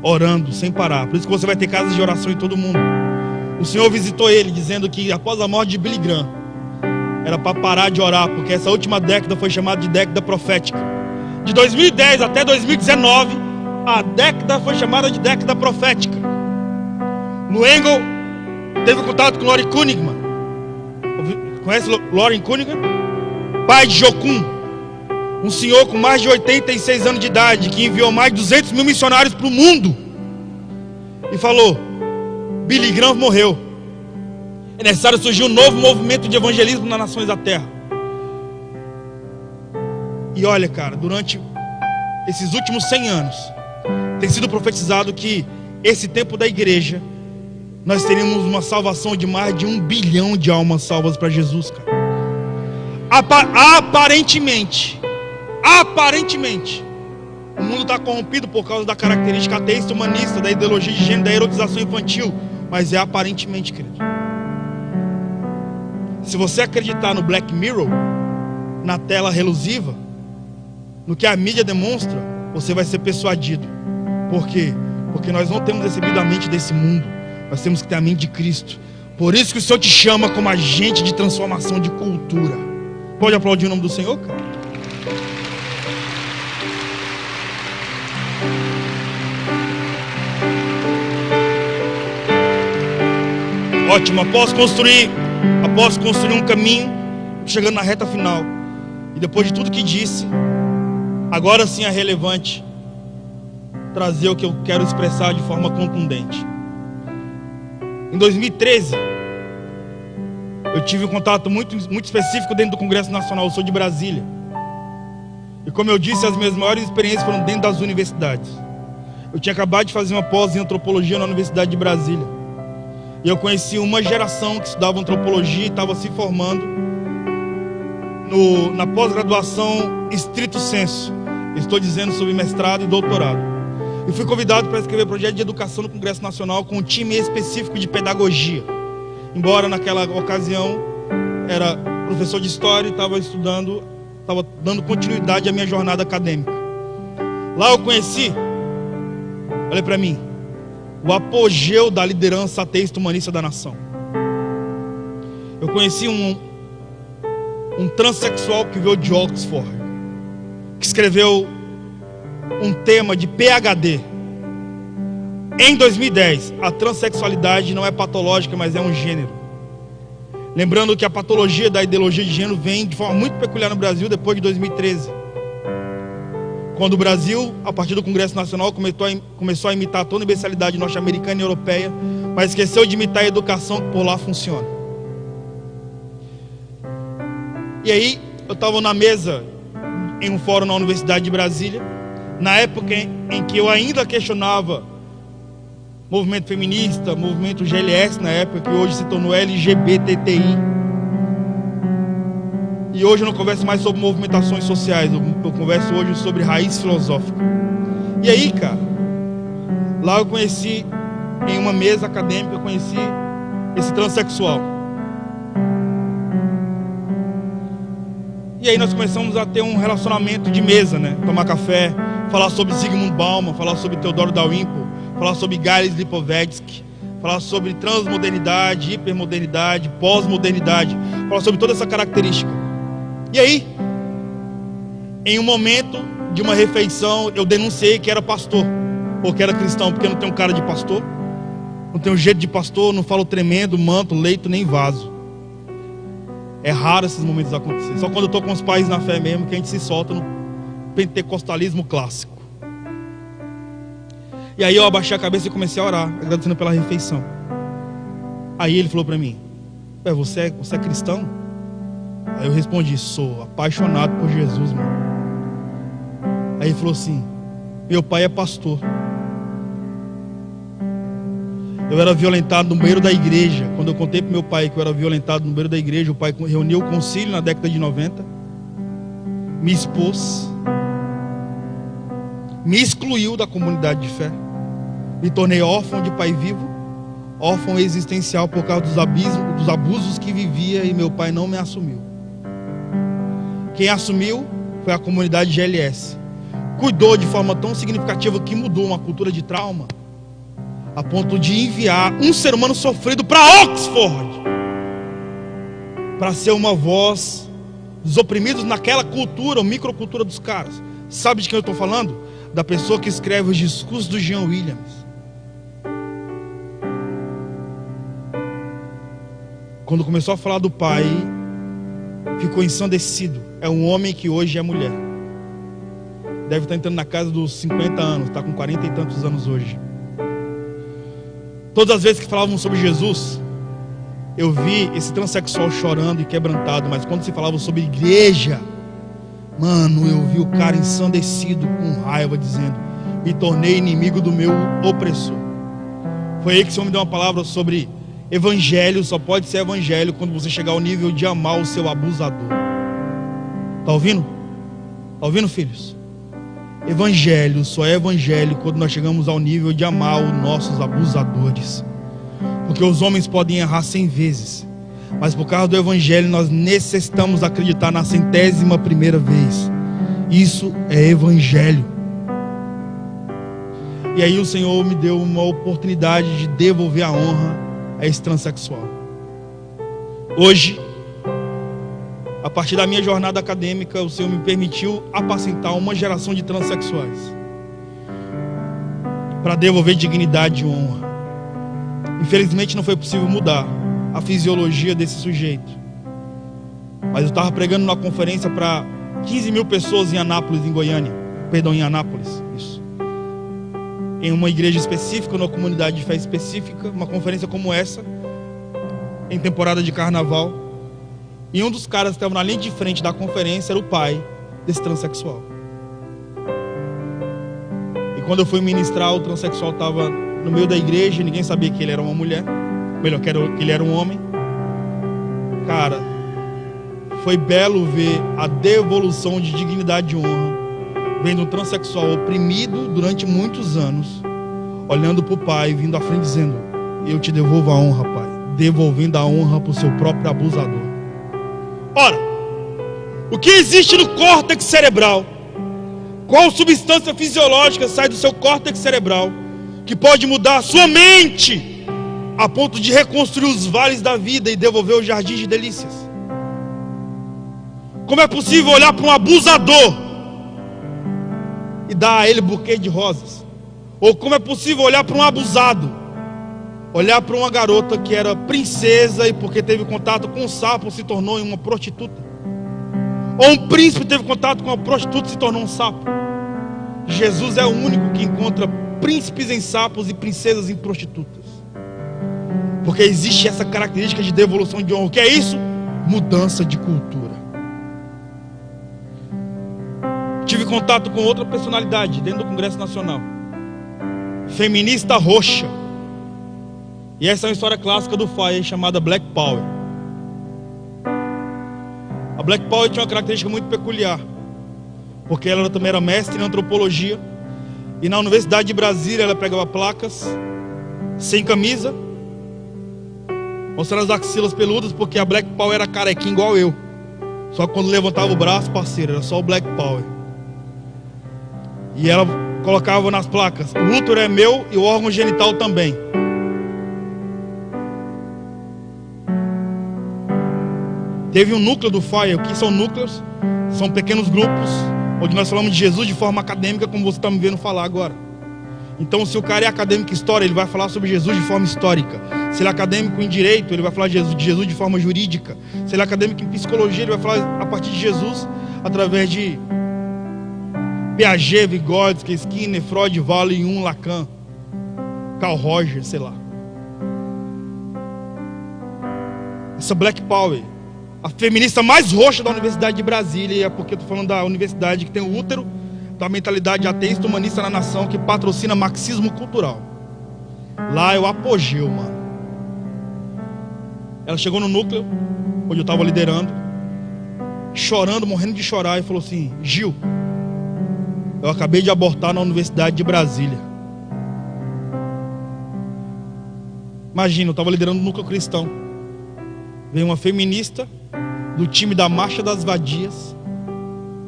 orando sem parar. Por isso que você vai ter casas de oração em todo mundo. O Senhor visitou ele dizendo que após a morte de Billy Graham era para parar de orar, porque essa última década foi chamada de década profética. De 2010 até 2019, a década foi chamada de década profética. Luengo teve contato com Lori Kunigman. Conhece Lori Kunigman? Pai de Jokun, um senhor com mais de 86 anos de idade, que enviou mais de 200 mil missionários para o mundo. E falou: Billy Graham morreu. É necessário surgir um novo movimento de evangelismo nas nações da terra. E olha, cara, durante esses últimos 100 anos, tem sido profetizado que esse tempo da igreja, nós teríamos uma salvação de mais de 1 bilhão de almas salvas para Jesus, cara. Aparentemente, o mundo está corrompido por causa da característica ateísta humanista, da ideologia de gênero, da erotização infantil. Mas é aparentemente, querido. Se você acreditar no Black Mirror, na tela relusiva, no que a mídia demonstra, você vai ser persuadido. Por quê? Porque nós não temos recebido a mente desse mundo. Nós temos que ter a mente de Cristo. Por isso que o Senhor te chama como agente de transformação de cultura. Pode aplaudir o nome do Senhor, cara? Ótimo, após construir um caminho, chegando na reta final, e depois de tudo que disse, agora sim é relevante trazer o que eu quero expressar de forma contundente. Em 2013, eu tive um contato muito específico dentro do Congresso Nacional. Eu sou de Brasília. E como eu disse, as minhas maiores experiências foram dentro das universidades. Eu tinha acabado de fazer uma pós em antropologia na Universidade de Brasília. E eu conheci uma geração que estudava antropologia e estava se formando na pós-graduação estrito sensu. Estou dizendo sobre mestrado e doutorado. E fui convidado para escrever projeto de educação no Congresso Nacional com um time específico de pedagogia. Embora naquela ocasião era professor de história e estava dando continuidade à minha jornada acadêmica. Lá eu conheci, olha para mim, o apogeu da liderança ateísta humanista da nação. Eu conheci um transexual que veio de Oxford, que escreveu um tema de PhD. Em 2010, a transexualidade não é patológica, mas é um gênero. Lembrando que a patologia da ideologia de gênero vem de forma muito peculiar no Brasil depois de 2013. Quando o Brasil, a partir do Congresso Nacional, começou a imitar toda a universalidade norte-americana e europeia, mas esqueceu de imitar a educação que por lá funciona. E aí, eu estava na mesa em um fórum na Universidade de Brasília, na época em que eu ainda questionava movimento feminista, movimento GLS na época, que hoje se tornou LGBTI. E hoje eu não converso mais sobre movimentações sociais, eu converso hoje sobre raiz filosófica. E aí, cara, lá eu conheci, em uma mesa acadêmica, eu conheci esse transexual. E aí nós começamos a ter um relacionamento de mesa, né? Tomar café, falar sobre Zygmunt Bauman, falar sobre Theodor Dalrymple, falar sobre Gary Lipovetsky, falar sobre transmodernidade, hipermodernidade, pós-modernidade, falar sobre toda essa característica. E aí, em um momento de uma refeição, eu denunciei que era pastor, ou que era cristão, porque eu não tenho cara de pastor, não tenho jeito de pastor, não falo tremendo, manto, leito, nem vaso. É raro esses momentos acontecerem. Só quando eu estou com os pais na fé mesmo, que a gente se solta no pentecostalismo clássico. E aí eu abaixei a cabeça e comecei a orar, agradecendo pela refeição. Aí ele falou para mim: você é cristão? Aí eu respondi: sou apaixonado por Jesus, mano. Aí ele falou assim: meu pai é pastor. Eu era violentado no banheiro da igreja. Quando eu contei para meu pai que eu era violentado no banheiro da igreja, o pai reuniu o concílio na década de 90, me expôs, me excluiu da comunidade de fé, me tornei órfão de pai vivo, órfão existencial por causa dos abusos que vivia, e meu pai não me assumiu. Quem assumiu foi a comunidade GLS. Cuidou de forma tão significativa que mudou uma cultura de trauma, a ponto de enviar um ser humano sofrido para Oxford, para ser uma voz dos oprimidos naquela cultura, ou microcultura dos caras. Sabe de quem eu estou falando? Da pessoa que escreve os discursos do Jean Williams. Quando começou a falar do pai, ficou ensandecido. É um homem que hoje é mulher. Deve estar entrando na casa dos 50 anos, está com 40 e tantos anos hoje. Todas as vezes que falavam sobre Jesus, eu vi esse transexual chorando e quebrantado. Mas quando se falava sobre igreja, mano, eu vi o cara ensandecido com raiva, dizendo: me tornei inimigo do meu opressor. Foi aí que o Senhor me deu uma palavra sobre evangelho. Só pode ser evangelho quando você chegar ao nível de amar o seu abusador. Tá ouvindo? Tá ouvindo, filhos? Evangelho só é evangelho quando nós chegamos ao nível de amar os nossos abusadores. Porque os homens podem errar 100 vezes, mas por causa do evangelho nós necessitamos acreditar na 100ª vez. Isso é evangelho. E aí o Senhor me deu uma oportunidade de devolver a honra a esse transexual. Hoje, a partir da minha jornada acadêmica, o Senhor me permitiu apacentar uma geração de transexuais, para devolver dignidade e honra. Infelizmente não foi possível mudar a fisiologia desse sujeito, mas eu estava pregando numa conferência para 15 mil pessoas em Anápolis, em Anápolis, isso. Em uma igreja específica, numa comunidade de fé específica, uma conferência como essa, em temporada de carnaval. E um dos caras que estava na linha de frente da conferência era o pai desse transexual. E quando eu fui ministrar, o transexual estava no meio da igreja, ninguém sabia que ele era uma mulher, melhor, que ele era um homem. Cara, foi belo ver a devolução de dignidade e honra, vendo um transexual oprimido durante muitos anos, olhando para o pai, vindo à frente dizendo: eu te devolvo a honra, pai, devolvendo a honra para o seu próprio abusador. Ora, o que existe no córtex cerebral? Qual substância fisiológica sai do seu córtex cerebral que pode mudar a sua mente a ponto de reconstruir os vales da vida e devolver os jardins de delícias? Como é possível olhar para um abusador e dar a ele buquê de rosas? Ou como é possível olhar para um abusado, olhar para uma garota que era princesa e porque teve contato com um sapo se tornou uma prostituta? Ou um príncipe teve contato com uma prostituta e se tornou um sapo? Jesus é o único que encontra príncipes em sapos e princesas em prostitutas. Porque existe essa característica de devolução de honra. O que é isso? Mudança de cultura. Tive contato com outra personalidade dentro do Congresso Nacional, feminista roxa. E essa é uma história clássica do FIRE chamada Black Power. A Black Power tinha uma característica muito peculiar, porque ela também era mestre em antropologia. E na Universidade de Brasília ela pegava placas sem camisa, mostrando as axilas peludas, porque a Black Power era carequinha igual eu. Só que quando levantava o braço, parceiro, era só o Black Power. E ela colocava nas placas: o útero é meu e o órgão genital também. Teve um núcleo do FIRE. O que são núcleos? São pequenos grupos onde nós falamos de Jesus de forma acadêmica, como você está me vendo falar agora. Então, se o cara é acadêmico em história, ele vai falar sobre Jesus de forma histórica. Se ele é acadêmico em direito, ele vai falar de Jesus de forma jurídica. Se ele é acadêmico em psicologia, ele vai falar a partir de Jesus através de Piaget, Vygotsky, Skinner, Freud, Wallace, Jung, Lacan, Carl Rogers, sei lá. Essa Black Power, a feminista mais roxa da Universidade de Brasília, é porque eu estou falando da universidade que tem o útero da mentalidade ateísta humanista na nação, que patrocina marxismo cultural. Lá é o apogeu, mano. Ela chegou no núcleo onde eu estava liderando, chorando, morrendo de chorar, e falou assim: Gil, eu acabei de abortar na Universidade de Brasília. Imagina, eu estava liderando o núcleo cristão. Veio uma feminista do time da Marcha das Vadias,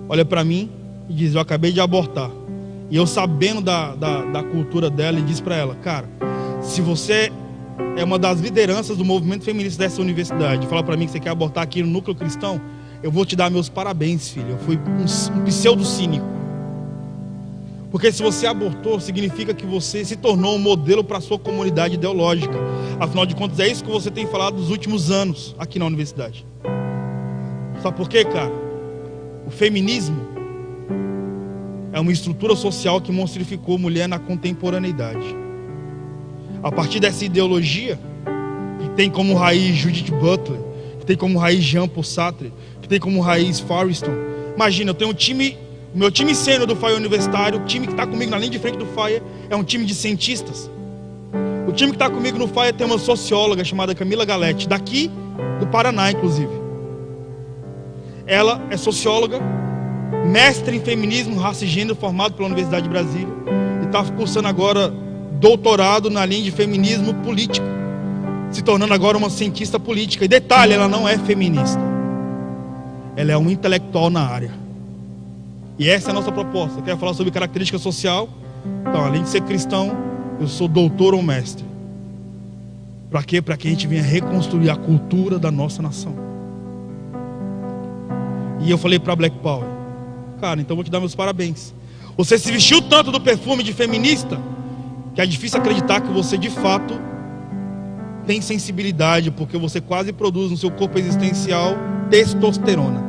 olha para mim e diz: eu acabei de abortar. E eu, sabendo da cultura dela, e disse para ela: cara, se você é uma das lideranças do movimento feminista dessa universidade, fala para mim que você quer abortar aqui no núcleo cristão, eu vou te dar meus parabéns, filho. Eu fui um pseudo cínico. Porque se você abortou, significa que você se tornou um modelo para a sua comunidade ideológica. Afinal de contas, é isso que você tem falado nos últimos anos aqui na universidade. Sabe por quê, cara? O feminismo é uma estrutura social que monstrificou a mulher na contemporaneidade. A partir dessa ideologia, que tem como raiz Judith Butler, que tem como raiz Jean Paul Sartre, que tem como raiz Firestone. Imagina, eu tenho um time, o meu time sênior do FIRE universitário, o time que está comigo na linha de frente do FIRE é um time de cientistas. O time que está comigo no FIRE tem uma socióloga chamada Camila Galete, daqui do Paraná, inclusive. Ela é socióloga, mestre em feminismo, raça e gênero, formado pela Universidade de Brasília, e está cursando agora doutorado na linha de feminismo político, se tornando agora uma cientista política. E detalhe, ela não é feminista, ela é um intelectual na área. E essa é a nossa proposta. Eu quero falar sobre característica social. Então, além de ser cristão, eu sou doutor ou mestre. Para quê? Para que a gente venha reconstruir a cultura da nossa nação. E eu falei para Black Power: cara, então vou te dar meus parabéns. Você se vestiu tanto do perfume de feminista que é difícil acreditar que você de fato tem sensibilidade, porque você quase produz no seu corpo existencial testosterona.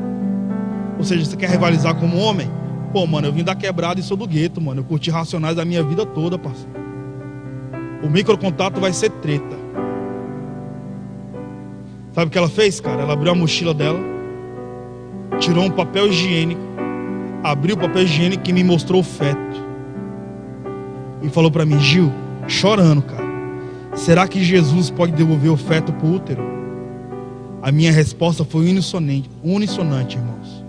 Ou seja, você quer rivalizar como homem? Pô, mano, eu vim da quebrada e sou do gueto, mano. Eu curti Racionais a minha vida toda, parceiro. O microcontato vai ser treta. Sabe o que ela fez, cara? Ela abriu a mochila dela, tirou um papel higiênico, abriu o papel higiênico e me mostrou o feto. E falou pra mim: Gil, chorando, cara, será que Jesus pode devolver o feto pro útero? A minha resposta foi unissonante, irmãos.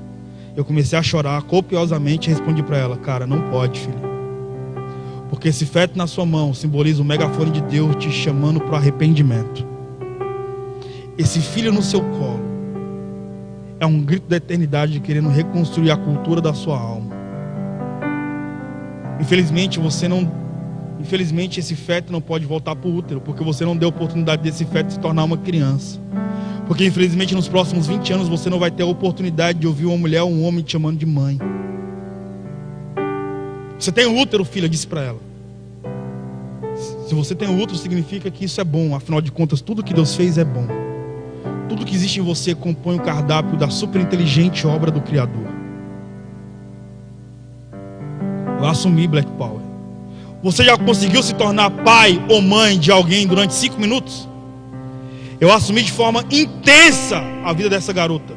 Eu comecei a chorar copiosamente e respondi para ela: cara, não pode, filho. Porque esse feto na sua mão simboliza o megafone de Deus te chamando para o arrependimento. Esse filho no seu colo é um grito da eternidade, querendo reconstruir a cultura da sua alma. Infelizmente esse feto não pode voltar para o útero, porque você não deu a oportunidade desse feto se tornar uma criança. Porque infelizmente nos próximos 20 anos você não vai ter a oportunidade de ouvir uma mulher ou um homem te chamando de mãe. Você tem útero, filha, disse para ela. Se você tem útero, significa que isso é bom. Afinal de contas, tudo que Deus fez é bom. Tudo que existe em você compõe o cardápio da superinteligente obra do Criador. Eu assumi Black Power. Você já conseguiu se tornar pai ou mãe de alguém durante 5 minutos? Eu assumi de forma intensa a vida dessa garota.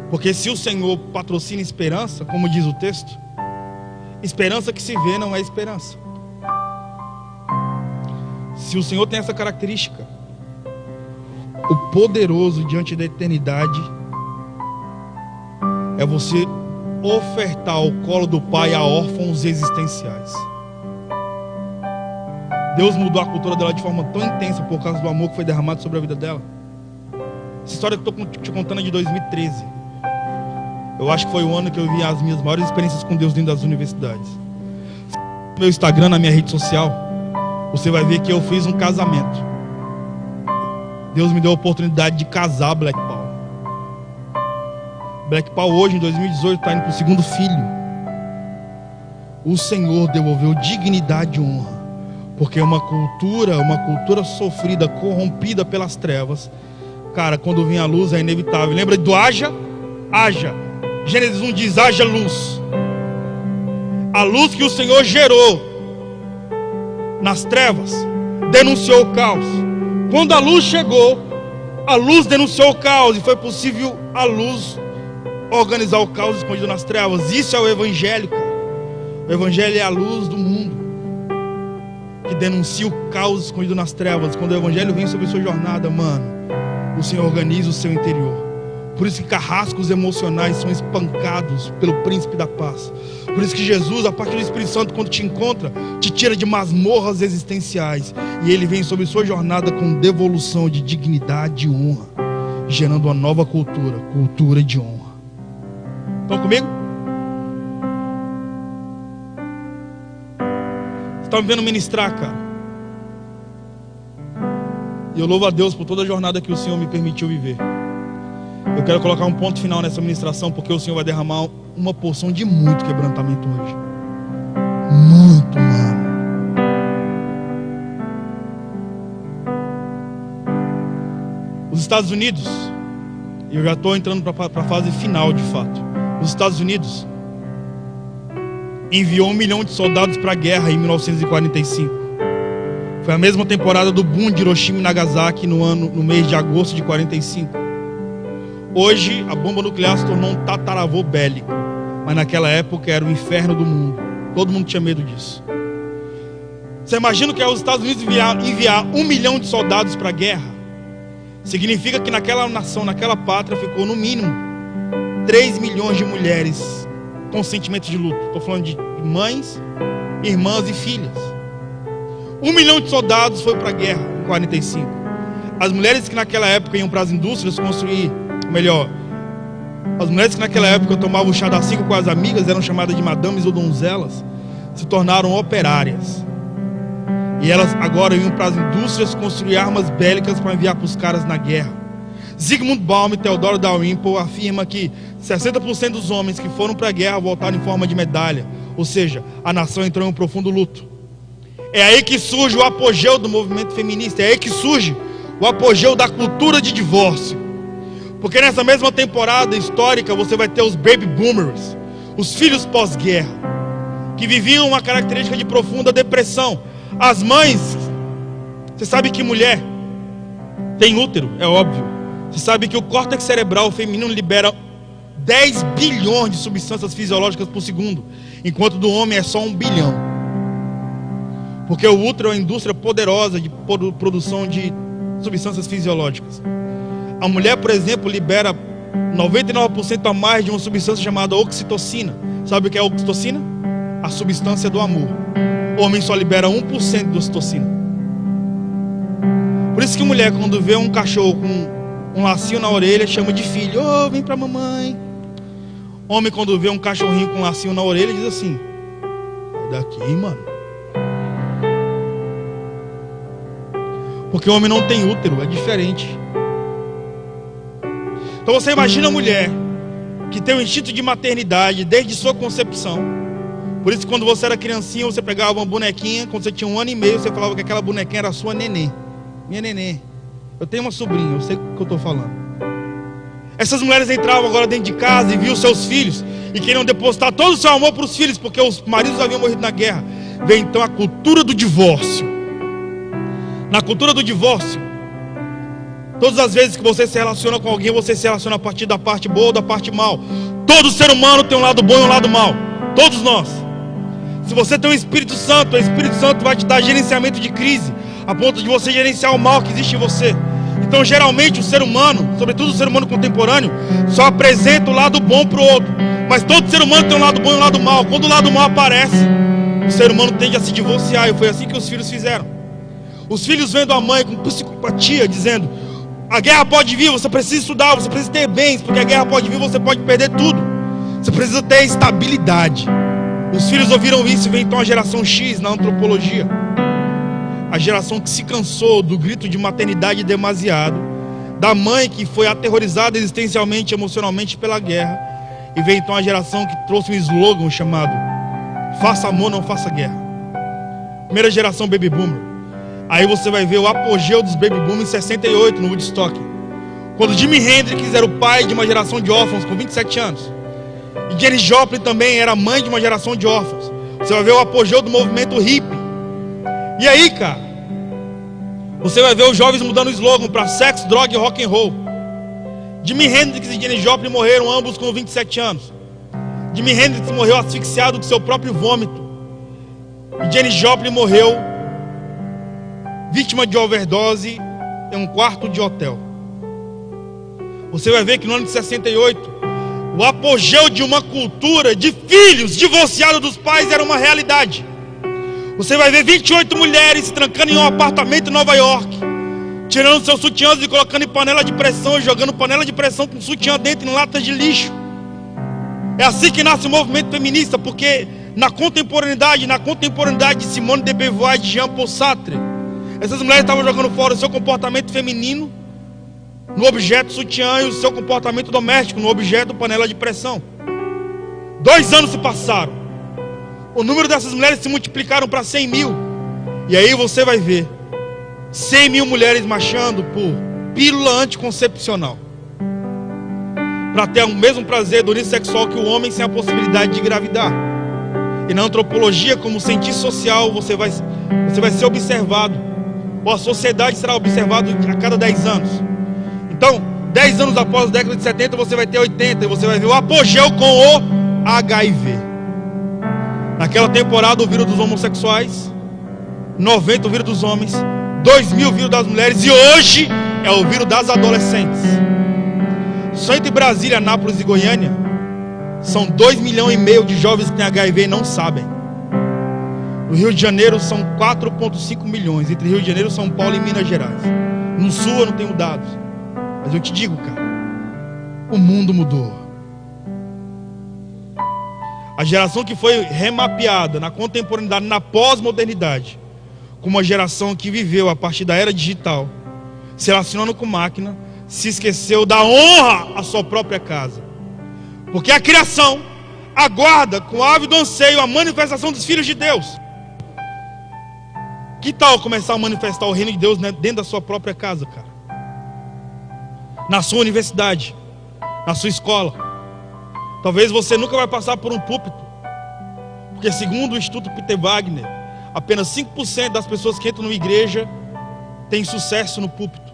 Porque se o Senhor patrocina esperança, como diz o texto, esperança que se vê não é esperança. Se o Senhor tem essa característica, o poderoso diante da eternidade é você ofertar ao colo do Pai a órfãos existenciais. Deus mudou a cultura dela de forma tão intensa por causa do amor que foi derramado sobre a vida dela. Essa história que eu estou te contando é de 2013. Eu acho que foi o ano que eu vi as minhas maiores experiências com Deus dentro das universidades. No meu Instagram, na minha rede social, você vai ver que eu fiz um casamento. Deus me deu a oportunidade de casar Black Power. Black Power hoje, em 2018, está indo para o 2º filho. O Senhor devolveu dignidade e honra. Porque uma cultura sofrida, corrompida pelas trevas, cara, quando vem a luz é inevitável. Lembra do haja? Haja. Gênesis 1 diz: haja luz. A luz que o Senhor gerou nas trevas denunciou o caos. Quando a luz chegou, a luz denunciou o caos, e foi possível a luz organizar o caos escondido nas trevas. Isso é o Evangelho, cara. O Evangelho é a luz do mundo, que denuncia o caos escondido nas trevas. Quando o Evangelho vem sobre a sua jornada, mano, o Senhor organiza o seu interior. Por isso que carrascos emocionais são espancados pelo príncipe da paz. Por isso que Jesus, a partir do Espírito Santo, quando te encontra, te tira de masmorras existenciais, e ele vem sobre sua jornada com devolução de dignidade e honra, gerando uma nova cultura de honra. Estão comigo? Você está me vendo ministrar, cara? E eu louvo a Deus por toda a jornada que o Senhor me permitiu viver. Eu quero colocar um ponto final nessa ministração, porque o Senhor vai derramar uma porção de muito quebrantamento hoje. Muito, mano. Os Estados Unidos, e eu já estou entrando para a fase final de fato. Os Estados Unidos enviou 1 milhão de soldados para a guerra em 1945. Foi a mesma temporada do boom de Hiroshima e Nagasaki no mês de agosto de 45. Hoje a bomba nuclear se tornou um tataravô bélico, mas naquela época era o inferno do mundo. Todo mundo tinha medo disso. Você imagina que os Estados Unidos enviar 1 milhão de soldados para a guerra? Significa que naquela nação, naquela pátria, ficou no mínimo 3 milhões de mulheres com sentimento de luto. Estou falando de mães, irmãs e filhas. 1 milhão de soldados foi para a guerra em 45. As mulheres que naquela época iam para as indústrias construir, as mulheres que naquela época tomavam o chá das 5 com as amigas, eram chamadas de madames ou donzelas, se tornaram operárias. E elas agora iam para as indústrias construir armas bélicas para enviar para os caras na guerra. Zygmunt Baum e Theodore Dalrymple afirmam que 60% dos homens que foram para a guerra voltaram em forma de medalha. Ou seja, a nação entrou em um profundo luto. É aí que surge o apogeu do movimento feminista. É aí que surge o apogeu da cultura de divórcio. Porque nessa mesma temporada histórica você vai ter os baby boomers, os filhos pós-guerra, que viviam uma característica de profunda depressão. As mães, você sabe que mulher tem útero, é óbvio. Você sabe que o córtex cerebral feminino libera 10 bilhões de substâncias fisiológicas por segundo, enquanto do homem é só 1 bilhão. Porque o útero é uma indústria poderosa de produção de substâncias fisiológicas. A mulher, por exemplo, libera 99% a mais de uma substância chamada oxitocina. Sabe o que é a oxitocina? A substância do amor. O homem só libera 1% de oxitocina. Por isso que mulher, quando vê um cachorro com um lacinho na orelha, chama de filho. Ô, vem pra mamãe. Homem, quando vê um cachorrinho com um lacinho na orelha, diz assim: sai daqui, mano. Porque o homem não tem útero, é diferente. Então você imagina a mulher que tem o instinto de maternidade desde sua concepção. Por isso, quando você era criancinha, você pegava uma bonequinha. Quando você tinha 1 ano e meio, você falava que aquela bonequinha era a sua nenê. Minha nenê. Eu tenho uma sobrinha, eu sei o que eu estou falando. Essas mulheres entravam agora dentro de casa e viam seus filhos e queriam depositar todo o seu amor para os filhos, porque os maridos haviam morrido na guerra. Vem então a cultura do divórcio. Na cultura do divórcio, todas as vezes que você se relaciona com alguém, você se relaciona a partir da parte boa ou da parte mal. Todo ser humano tem um lado bom e um lado mal. Todos nós. Se você tem o Espírito Santo vai te dar gerenciamento de crise, a ponto de você gerenciar o mal que existe em você. Então geralmente o ser humano, sobretudo o ser humano contemporâneo, só apresenta o lado bom para o outro. Mas todo ser humano tem um lado bom e um lado mal. Quando o lado mal aparece, o ser humano tende a se divorciar. E foi assim que os filhos fizeram. Os filhos vendo a mãe com psicopatia, dizendo: a guerra pode vir, você precisa estudar, você precisa ter bens, porque a guerra pode vir, você pode perder tudo. Você precisa ter estabilidade. Os filhos ouviram isso e vem então a geração X na antropologia. A geração que se cansou do grito de maternidade demasiado, da mãe que foi aterrorizada existencialmente, emocionalmente pela guerra. E vem então a geração que trouxe um slogan chamado: faça amor, não faça guerra. Primeira geração baby boomer. Aí você vai ver o apogeu dos baby boomers em 68 no Woodstock, quando Jimi Hendrix era o pai de uma geração de órfãos com 27 anos. E Janis Joplin também era mãe de uma geração de órfãos. Você vai ver o apogeu do movimento hippie. E aí, cara, você vai ver os jovens mudando o slogan para sexo, droga e rock and roll. Jimi Hendrix e Janis Joplin morreram ambos com 27 anos. Jimi Hendrix morreu asfixiado com seu próprio vômito. E Janis Joplin morreu vítima de overdose em um quarto de hotel. Você vai ver que no ano de 68, o apogeu de uma cultura de filhos divorciados dos pais era uma realidade. Você vai ver 28 mulheres se trancando em um apartamento em Nova York, tirando seus sutiãs e colocando em panela de pressão, e jogando panela de pressão com sutiã dentro em latas de lixo. É assim que nasce o movimento feminista, porque na contemporaneidade de Simone de Beauvoir e de Jean-Paul Sartre, essas mulheres estavam jogando fora o seu comportamento feminino no objeto sutiã e o seu comportamento doméstico no objeto panela de pressão. 2 anos se passaram. O número dessas mulheres se multiplicaram para 100 mil. E aí você vai ver 100 mil mulheres marchando por pílula anticoncepcional, para ter o mesmo prazer do uníssono sexual que o homem, sem a possibilidade de engravidar. E na antropologia, como cientista social, você vai ser observado, ou a sociedade será observada a cada 10 anos. Então, 10 anos após a década de 70, você vai ter 80, e você vai ver o apogeu com o HIV. Naquela temporada, o vírus dos homossexuais, 90 o vírus dos homens, 2000 o vírus das mulheres, e hoje é o vírus das adolescentes. Só entre Brasília, Anápolis e Goiânia, são 2,5 milhões de jovens que têm HIV e não sabem. No Rio de Janeiro são 4,5 milhões, entre Rio de Janeiro, São Paulo e Minas Gerais. No Sul eu não tenho dados, mas eu te digo, cara, o mundo mudou. A geração que foi remapeada na contemporaneidade, na pós-modernidade, como uma geração que viveu a partir da era digital, se relacionando com máquina, se esqueceu da honra à sua própria casa. Porque a criação aguarda com ávido anseio a manifestação dos filhos de Deus. Que tal começar a manifestar o reino de Deus dentro da sua própria casa, cara? Na sua universidade, na sua escola. Talvez você nunca vai passar por um púlpito, porque segundo o Instituto Peter Wagner, apenas 5% das pessoas que entram numa igreja têm sucesso no púlpito.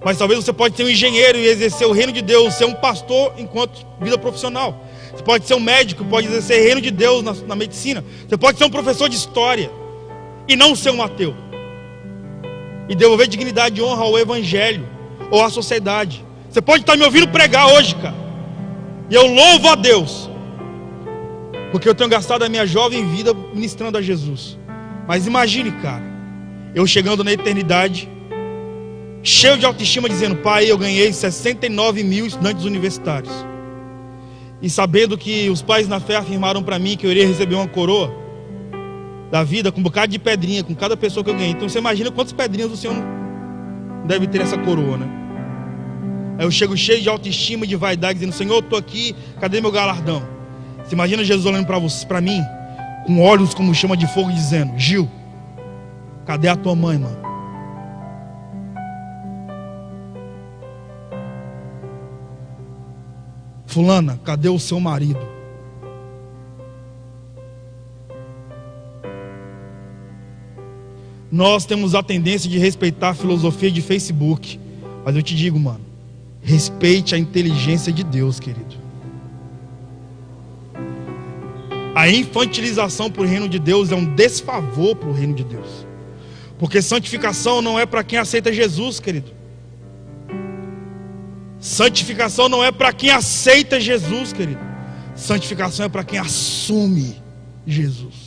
Mas talvez você pode ser um engenheiro e exercer o reino de Deus, ser um pastor enquanto vida profissional. Você pode ser um médico, pode exercer o reino de Deus na medicina. Você pode ser um professor de história e não ser um ateu. E devolver dignidade e honra ao evangelho ou à sociedade. Você pode estar me ouvindo pregar hoje, cara. E eu louvo a Deus, porque eu tenho gastado a minha jovem vida ministrando a Jesus. Mas imagine, cara, eu chegando na eternidade, cheio de autoestima, dizendo: Pai, eu ganhei 69 mil estudantes universitários. E sabendo que os pais na fé afirmaram para mim que eu iria receber uma coroa da vida, com um bocado de pedrinha, com cada pessoa que eu ganhei. Então você imagina quantas pedrinhas o Senhor deve ter essa coroa, né? Aí eu chego cheio de autoestima e de vaidade, dizendo: Senhor, eu estou aqui, cadê meu galardão? Você imagina Jesus olhando para mim, com olhos como chama de fogo, dizendo: Gil, cadê a tua mãe, mano? Fulana, cadê o seu marido? Nós temos a tendência de respeitar a filosofia de Facebook, mas eu te digo, mano, respeite a inteligência de Deus, querido. A infantilização para o reino de Deus é um desfavor para o reino de Deus, porque santificação não é para quem aceita Jesus, querido. Santificação não é para quem aceita Jesus, querido. Santificação é para quem assume Jesus.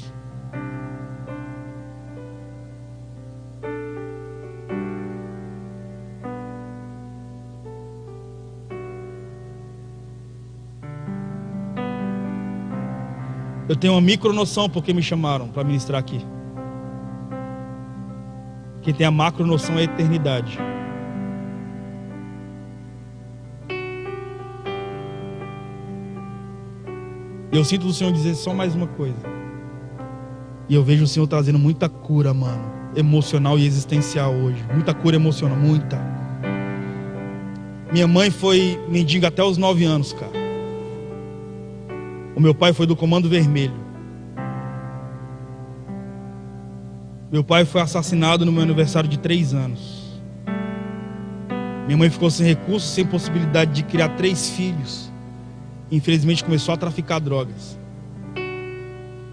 Eu tenho uma micro noção porque me chamaram para ministrar aqui. Quem tem a macro noção é a eternidade. E eu sinto do Senhor dizer só mais uma coisa. E eu vejo o Senhor trazendo muita cura, mano, emocional e existencial hoje. Muita cura emocional, muita. Minha mãe foi mendiga até os 9 anos, cara. O meu pai foi do Comando Vermelho. Meu pai foi assassinado no meu aniversário de 3 anos. Minha mãe ficou sem recursos, sem possibilidade de criar 3 filhos. Infelizmente começou a traficar drogas.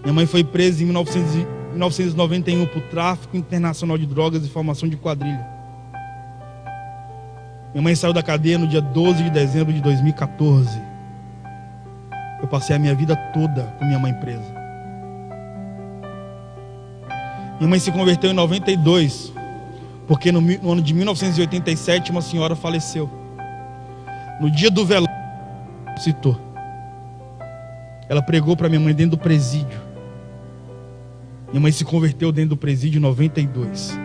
Minha mãe foi presa em 1991 por tráfico internacional de drogas e formação de quadrilha. Minha mãe saiu da cadeia no dia 12 de dezembro de 2014. Eu passei a minha vida toda com minha mãe presa. Minha mãe se converteu em 92, porque no ano de 1987 uma senhora faleceu. No dia do velório, citou. Ela pregou para minha mãe dentro do presídio. Minha mãe se converteu dentro do presídio em 92.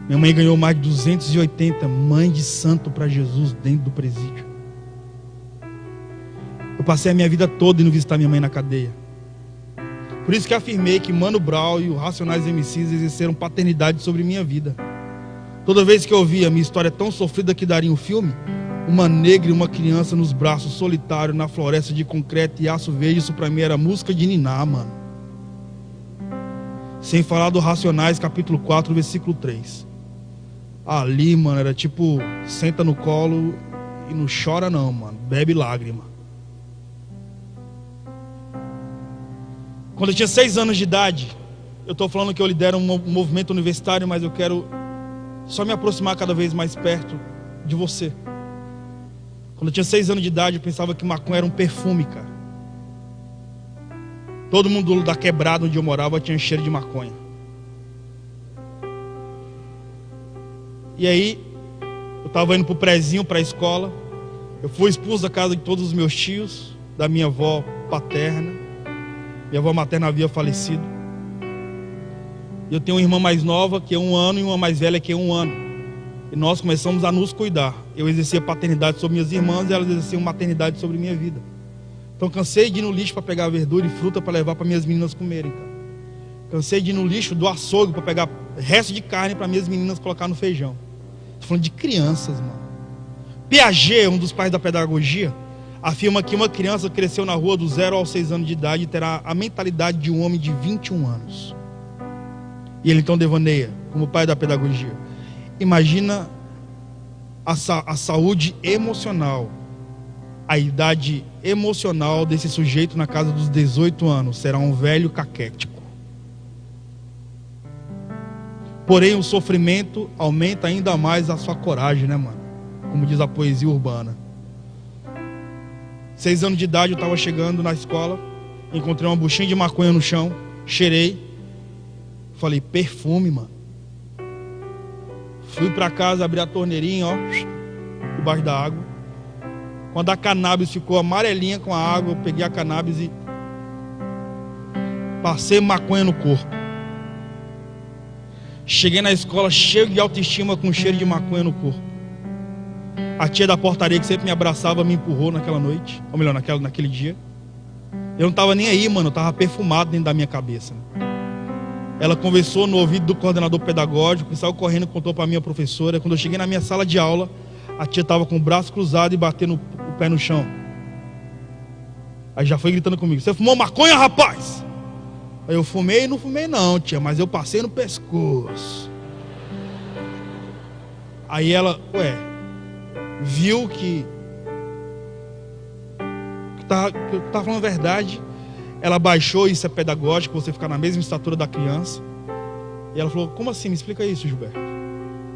Minha mãe ganhou mais de 280 mãe de santo para Jesus dentro do presídio. Eu passei a minha vida toda indo visitar minha mãe na cadeia. Por isso que afirmei que Mano Brown e o Racionais MCs exerceram paternidade sobre minha vida. Toda vez que eu ouvia a minha história tão sofrida que daria um filme, uma negra e uma criança nos braços solitários na floresta de concreto e aço verde, isso pra mim era música de niná, mano. Sem falar do Racionais, capítulo 4, versículo 3. Ali, mano, era tipo, senta no colo e não chora não, mano, bebe lágrima. Quando eu tinha 6 anos de idade, eu estou falando que eu lidero um movimento universitário, mas eu quero só me aproximar cada vez mais perto de você. Quando eu tinha 6 anos de idade, eu pensava que maconha era um perfume, cara. Todo mundo da quebrada onde eu morava tinha cheiro de maconha. E aí, eu estava indo para o prezinho, para a escola. Eu fui expulso da casa de todos os meus tios, da minha avó paterna. Minha avó materna havia falecido. Eu tenho uma irmã mais nova, que é 1 ano, e uma mais velha, que é 1 ano. E nós começamos a nos cuidar. Eu exercia paternidade sobre minhas irmãs e elas exerciam maternidade sobre minha vida. Então cansei de ir no lixo para pegar verdura e fruta para levar para minhas meninas comerem, cara. Cansei de ir no lixo do açougue para pegar resto de carne para minhas meninas colocar no feijão. Estou falando de crianças, mano. Piaget, um dos pais da pedagogia, afirma que uma criança cresceu na rua do 0 aos 6 anos de idade e terá a mentalidade de um homem de 21 anos. E ele então devaneia, como pai da pedagogia. Imagina a saúde emocional, a idade emocional desse sujeito na casa dos 18 anos. Será um velho caquético. Porém, o sofrimento aumenta ainda mais a sua coragem, né, mano? Como diz a poesia urbana. 6 anos de idade, eu estava chegando na escola, encontrei uma buchinha de maconha no chão, cheirei, falei, perfume, mano. Fui para casa, abri a torneirinha, ó, debaixo da água. Quando a cannabis ficou amarelinha com a água, eu peguei a cannabis e passei maconha no corpo. Cheguei na escola cheio de autoestima, com cheiro de maconha no corpo. A tia da portaria que sempre me abraçava me empurrou naquela noite. Ou melhor, naquele dia. Eu não estava nem aí, mano. Eu estava perfumado dentro da minha cabeça. Ela conversou no ouvido do coordenador pedagógico, que saiu correndo e contou para a minha professora. Quando eu cheguei na minha sala de aula, a tia estava com o braço cruzado e batendo o pé no chão. Aí já foi gritando comigo: você fumou maconha, rapaz? Aí eu fumei e não fumei não, tia, mas eu passei no pescoço. Aí ela, viu que eu estava falando a verdade. Ela baixou, isso é pedagógico, você ficar na mesma estatura da criança. E ela falou: como assim? Me explica isso, Gilberto.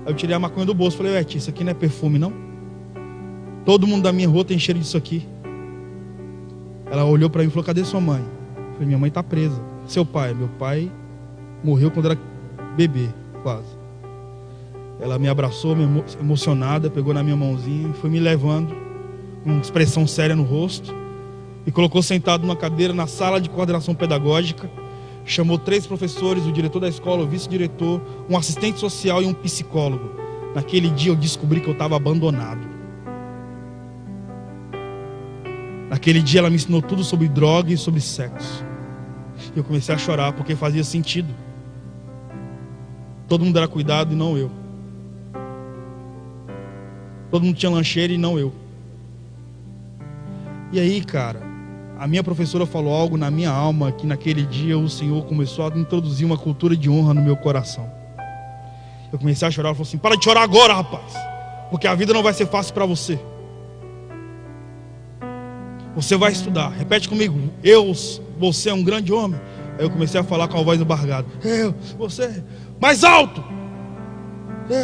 Aí eu tirei a maconha do bolso, falei: tia, isso aqui não é perfume não? Todo mundo da minha rua tem cheiro disso aqui. Ela olhou para mim e falou: cadê sua mãe? Eu falei: minha mãe está presa. Seu pai? Meu pai morreu quando era bebê, quase. Ela me abraçou, emocionada, pegou na minha mãozinha e foi me levando, com uma expressão séria no rosto, e colocou sentado numa cadeira na sala de coordenação pedagógica. Chamou 3 professores, o diretor da escola, o vice-diretor, um assistente social e um psicólogo. Naquele dia eu descobri que eu estava abandonado. Naquele dia ela me ensinou tudo sobre droga e sobre sexo. E eu comecei a chorar porque fazia sentido. Todo mundo era cuidado e não eu. Todo mundo tinha lancheira e não eu. E aí, cara, a minha professora falou algo na minha alma, que naquele dia o Senhor começou a introduzir uma cultura de honra no meu coração. Eu comecei a chorar. Ela falou assim: para de chorar agora, rapaz, porque a vida não vai ser fácil para você. Você vai estudar. Repete comigo: você é um grande homem. Aí eu comecei a falar com a voz embargada: você, mais alto.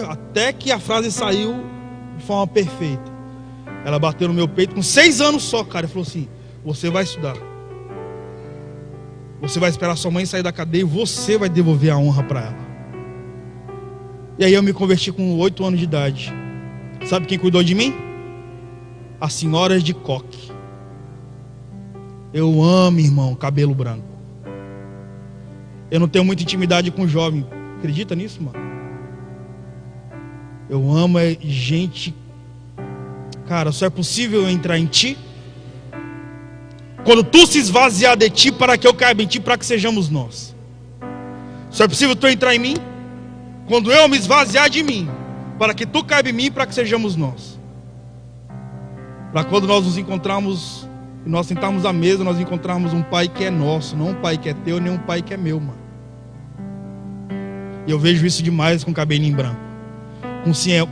Até que a frase saiu de forma perfeita. Ela bateu no meu peito com 6 anos só, cara, e falou assim: você vai estudar. Você vai esperar sua mãe sair da cadeia e você vai devolver a honra para ela. E aí eu me converti com 8 anos de idade. Sabe quem cuidou de mim? As senhoras de coque. Eu amo, irmão, cabelo branco. Eu não tenho muita intimidade com jovem. Acredita nisso, mano? Eu amo gente. Cara, só é possível eu entrar em ti quando tu se esvaziar de ti, para que eu caiba em ti, para que sejamos nós. Só é possível tu entrar em mim quando eu me esvaziar de mim, para que tu caiba em mim, para que sejamos nós. Para quando nós nos encontrarmos, nós sentarmos à mesa, nós encontrarmos um pai que é nosso, não um pai que é teu, nem um pai que é meu, mano. E eu vejo isso demais com cabelinho branco,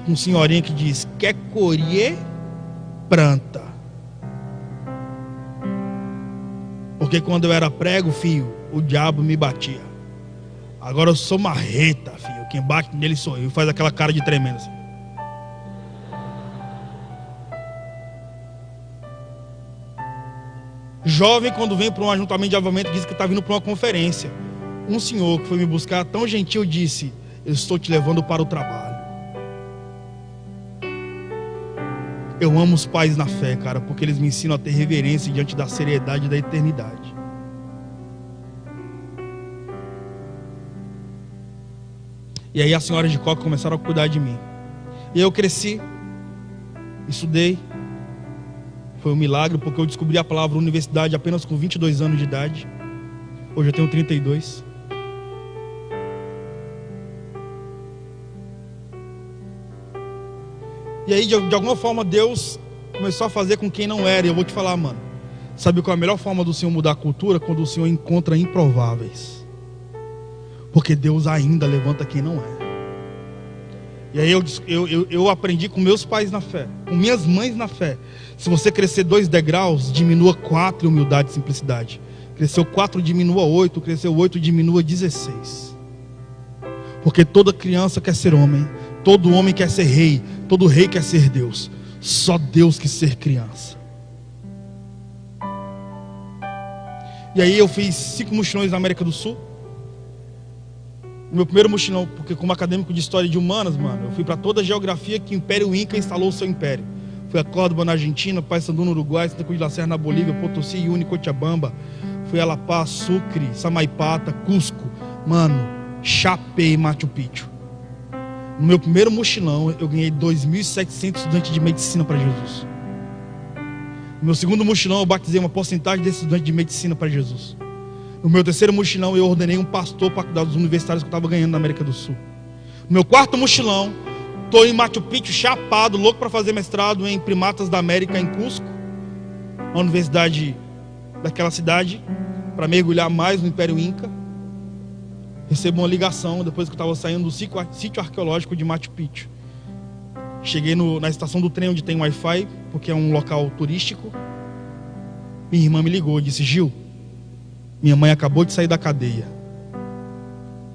com senhorinha que diz: quer colher, planta. Porque quando eu era prego, filho, o diabo me batia. Agora eu sou marreta, filho. Quem bate nele sou eu. E faz aquela cara de tremendo assim. Jovem, quando vem para um ajuntamento de avivamento, diz que está vindo para uma conferência. Um senhor que foi me buscar, tão gentil, disse: eu estou te levando para o trabalho. Eu amo os pais na fé, cara, porque eles me ensinam a ter reverência diante da seriedade da eternidade. E aí as senhoras de coque começaram a cuidar de mim. E eu cresci, estudei. Foi um milagre, porque eu descobri a palavra universidade apenas com 22 anos de idade. Hoje eu tenho 32. E aí, de alguma forma, Deus começou a fazer com quem não era. E eu vou te falar, mano, sabe qual é a melhor forma do Senhor mudar a cultura? Quando o Senhor encontra improváveis. Porque Deus ainda levanta quem não é. E aí eu aprendi com meus pais na fé, com minhas mães na fé. Se você crescer 2 degraus, diminua 4 em humildade e simplicidade. Cresceu 4, diminua 8. Cresceu 8, diminua 16. Porque toda criança quer ser homem. Todo homem quer ser rei. Todo rei quer ser Deus. Só Deus quer ser criança. E aí eu fiz 5 mochilões na América do Sul. Meu primeiro mochilão, porque como acadêmico de história de humanas, mano, eu fui para toda a geografia que o Império Inca instalou o seu império. Fui a Córdoba na Argentina, Paissandu no Uruguai, Santa Cruz de la Serra na Bolívia, Potosí, Iuni, Cochabamba. Fui a La Paz, Sucre, Samaipata, Cusco, mano, Chapé e Machu Picchu. No meu primeiro mochilão, eu ganhei 2.700 estudantes de medicina para Jesus. No meu segundo mochilão, eu batizei uma porcentagem desses estudantes de medicina para Jesus. No meu terceiro mochilão, eu ordenei um pastor para cuidar dos universitários que eu estava ganhando na América do Sul. No meu quarto mochilão, estou em Machu Picchu, chapado, louco para fazer mestrado em primatas da América, em Cusco, na universidade daquela cidade, para mergulhar mais no Império Inca. Recebo uma ligação depois que eu estava saindo do sítio arqueológico de Machu Picchu. Cheguei na estação do trem onde tem Wi-Fi, porque é um local turístico. Minha irmã me ligou e disse: Gil, minha mãe acabou de sair da cadeia.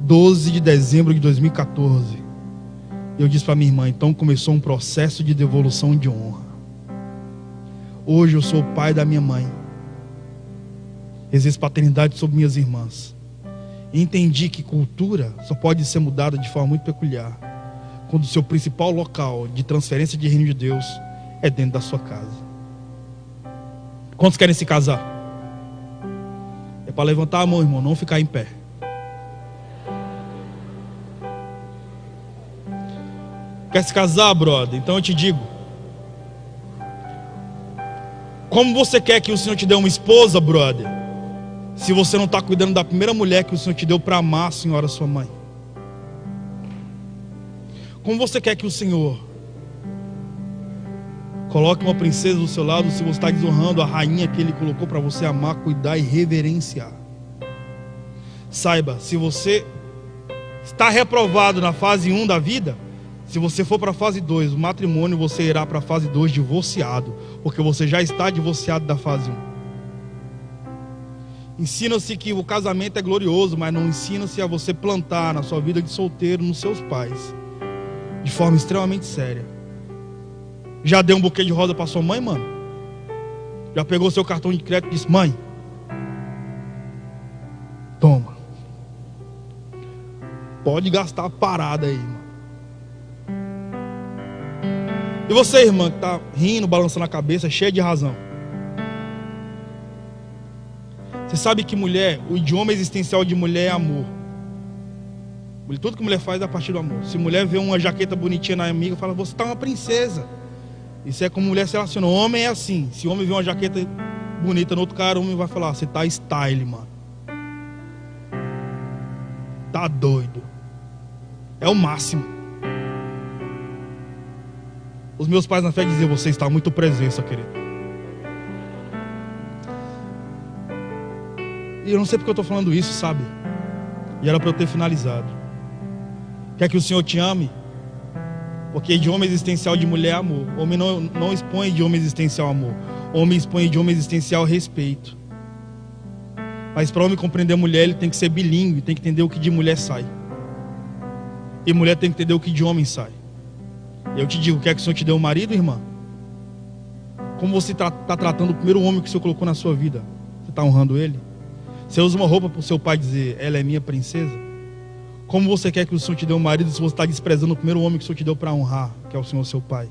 12 de dezembro de 2014. Eu disse para minha irmã: então começou um processo de devolução de honra. Hoje eu sou o pai da minha mãe. Exerço paternidade sobre minhas irmãs. E entendi que cultura só pode ser mudada de forma muito peculiar quando o seu principal local de transferência de reino de Deus é dentro da sua casa. Quantos querem se casar? É para levantar a mão, irmão, não ficar em pé. Quer se casar, brother? Então eu te digo: como você quer que o Senhor te dê uma esposa, brother, se você não está cuidando da primeira mulher que o Senhor te deu para amar a senhora, sua mãe? Como você quer que o Senhor coloque uma princesa do seu lado se você está desonrando a rainha que Ele colocou para você amar, cuidar e reverenciar? Saiba, se você está reprovado na fase 1 da vida, se você for para a fase 2, o matrimônio, você irá para a fase 2 divorciado, porque você já está divorciado da fase 1. Ensina-se que o casamento é glorioso, mas não ensina-se a você plantar na sua vida de solteiro nos seus pais, de forma extremamente séria. Já deu um buquê de rosa para sua mãe, mano? Já pegou seu cartão de crédito e disse: mãe, toma, pode gastar a parada aí, mano. E você, irmã, que está rindo, balançando a cabeça, cheia de razão. Você sabe que mulher, o idioma existencial de mulher é amor. Tudo que mulher faz é a partir do amor. Se mulher vê uma jaqueta bonitinha na amiga, fala: você está uma princesa. Isso é como mulher se relaciona. O homem é assim. Se o homem vê uma jaqueta bonita no outro cara, o homem vai falar: você está style, mano. Tá doido. É o máximo. Os meus pais na fé diziam: você está muito presença, querido. E eu não sei porque eu estou falando isso, sabe? E era para eu ter finalizado. Quer que o Senhor te ame? Porque idioma existencial de mulher é amor. Homem não expõe idioma existencial amor. Homem expõe idioma existencial respeito. Mas para homem compreender a mulher, ele tem que ser bilíngue, tem que entender o que de mulher sai. E mulher tem que entender o que de homem sai. E eu te digo: quer que o Senhor te dê um marido, irmã? Como você está tratando o primeiro homem que o Senhor colocou na sua vida? Você está honrando ele? Você usa uma roupa para o seu pai dizer: ela é minha princesa? Como você quer que o Senhor te dê um marido se você está desprezando o primeiro homem que o Senhor te deu para honrar, que é o Senhor seu pai?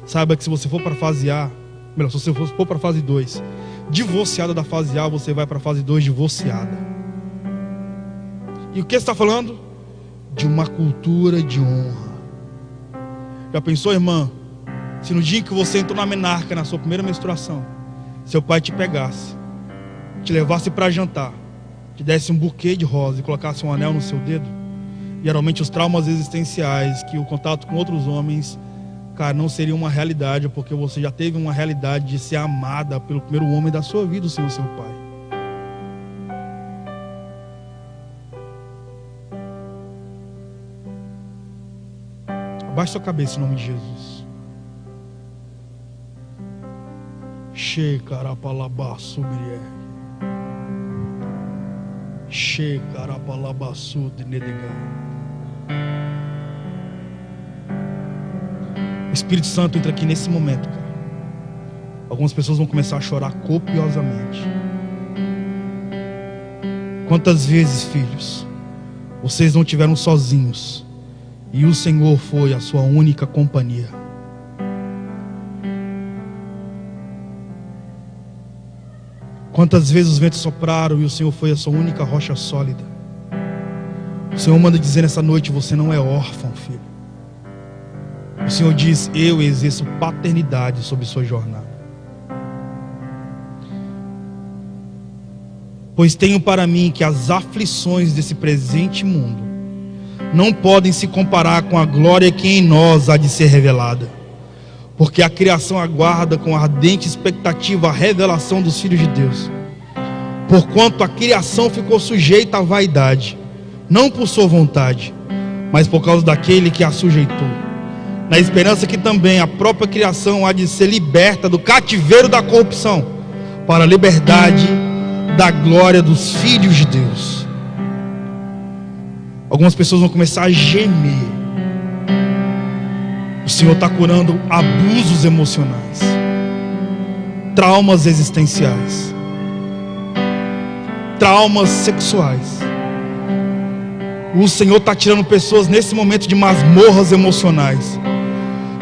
Saiba que se você for para a fase A, melhor, se você for para a fase 2, divorciada da fase A, você vai para a fase 2 divorciada. E o que você está falando? De uma cultura de honra. Já pensou, irmã, se no dia em que você entrou na menarca, na sua primeira menstruação, seu pai te pegasse, te levasse para jantar, te desse um buquê de rosa e colocasse um anel no seu dedo? Geralmente os traumas existenciais, que o contato com outros homens, cara, não seria uma realidade, porque você já teve uma realidade de ser amada pelo primeiro homem da sua vida, o Senhor seu pai. Abaixe sua cabeça em nome de Jesus. O Espírito Santo entra aqui nesse momento, cara. Algumas pessoas vão começar a chorar copiosamente. Quantas vezes, filhos, vocês não estiveram sozinhos e o Senhor foi a sua única companhia? Quantas vezes os ventos sopraram e o Senhor foi a sua única rocha sólida? O Senhor manda dizer nessa noite: você não é órfão, filho. Senhor diz: eu exerço paternidade sobre sua jornada. Pois tenho para mim que as aflições desse presente mundo não podem se comparar com a glória que em nós há de ser revelada. Porque a criação aguarda com ardente expectativa a revelação dos filhos de Deus. Porquanto a criação ficou sujeita à vaidade, não por sua vontade, mas por causa daquele que a sujeitou, na esperança que também a própria criação há de ser liberta do cativeiro da corrupção, para a liberdade da glória dos filhos de Deus. Algumas pessoas vão começar a gemer. O Senhor está curando abusos emocionais, traumas existenciais, traumas sexuais. O Senhor está tirando pessoas nesse momento de masmorras emocionais.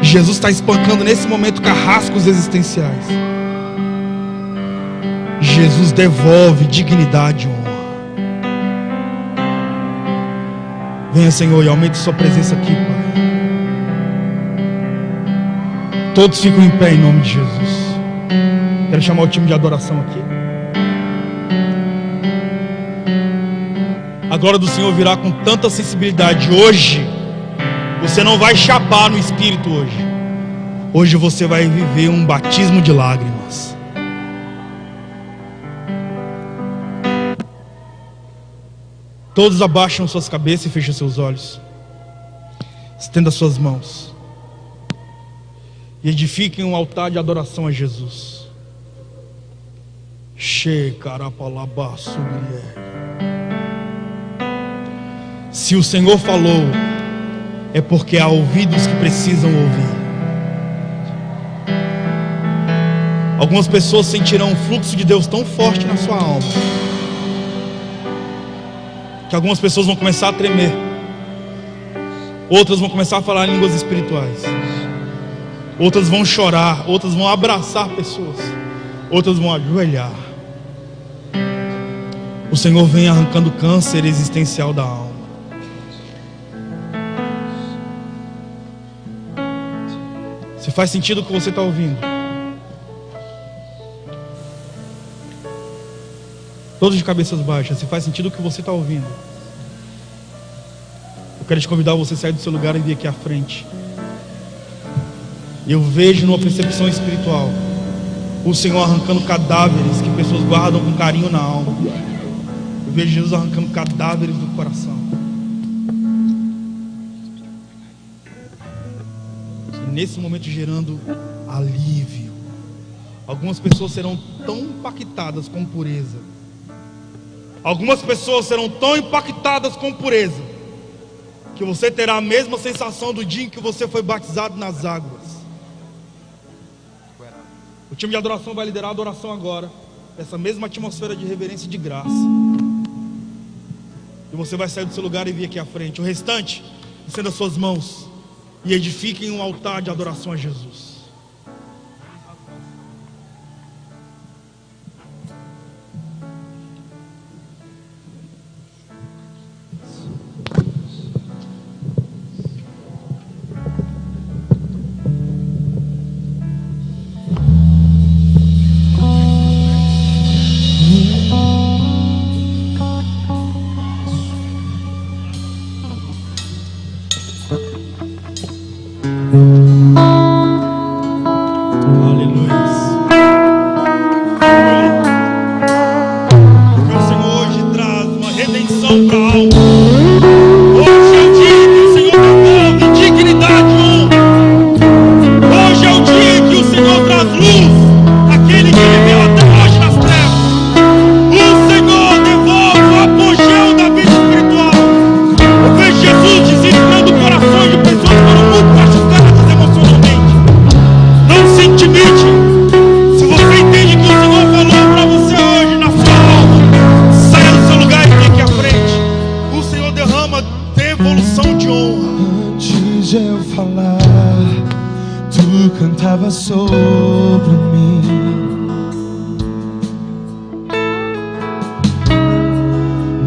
Jesus está espancando nesse momento carrascos existenciais. Jesus devolve dignidade e honra. Venha, Senhor, e aumente sua presença aqui, Pai. Todos ficam em pé em nome de Jesus. Quero chamar o time de adoração aqui. A glória do Senhor virá com tanta sensibilidade. Hoje você não vai chapar no Espírito hoje. Hoje você vai viver um batismo de lágrimas. Todos abaixam suas cabeças e fecham seus olhos. Estenda suas mãos e edifiquem um altar de adoração a Jesus. Se o Senhor falou, é porque há ouvidos que precisam ouvir. Algumas pessoas sentirão um fluxo de Deus tão forte na sua alma que algumas pessoas vão começar a tremer. Outras vão começar a falar em línguas espirituais. Outras vão chorar. Outras vão abraçar pessoas. Outras vão ajoelhar. O Senhor vem arrancando o câncer existencial da alma. Se faz sentido o que você está ouvindo? Todos de cabeças baixas. Se faz sentido o que você está ouvindo? Eu quero te convidar a você sair do seu lugar e vir aqui à frente. Eu vejo numa percepção espiritual o Senhor arrancando cadáveres que pessoas guardam com carinho na alma. Eu vejo Jesus arrancando cadáveres do coração. E nesse momento gerando alívio. Algumas pessoas serão tão impactadas com pureza. Algumas pessoas serão tão impactadas com pureza que você terá a mesma sensação do dia em que você foi batizado nas águas. O time de adoração vai liderar a adoração agora, essa mesma atmosfera de reverência e de graça. E você vai sair do seu lugar e vir aqui à frente. O restante, estenda suas mãos e edifiquem um altar de adoração a Jesus. Sobre mim,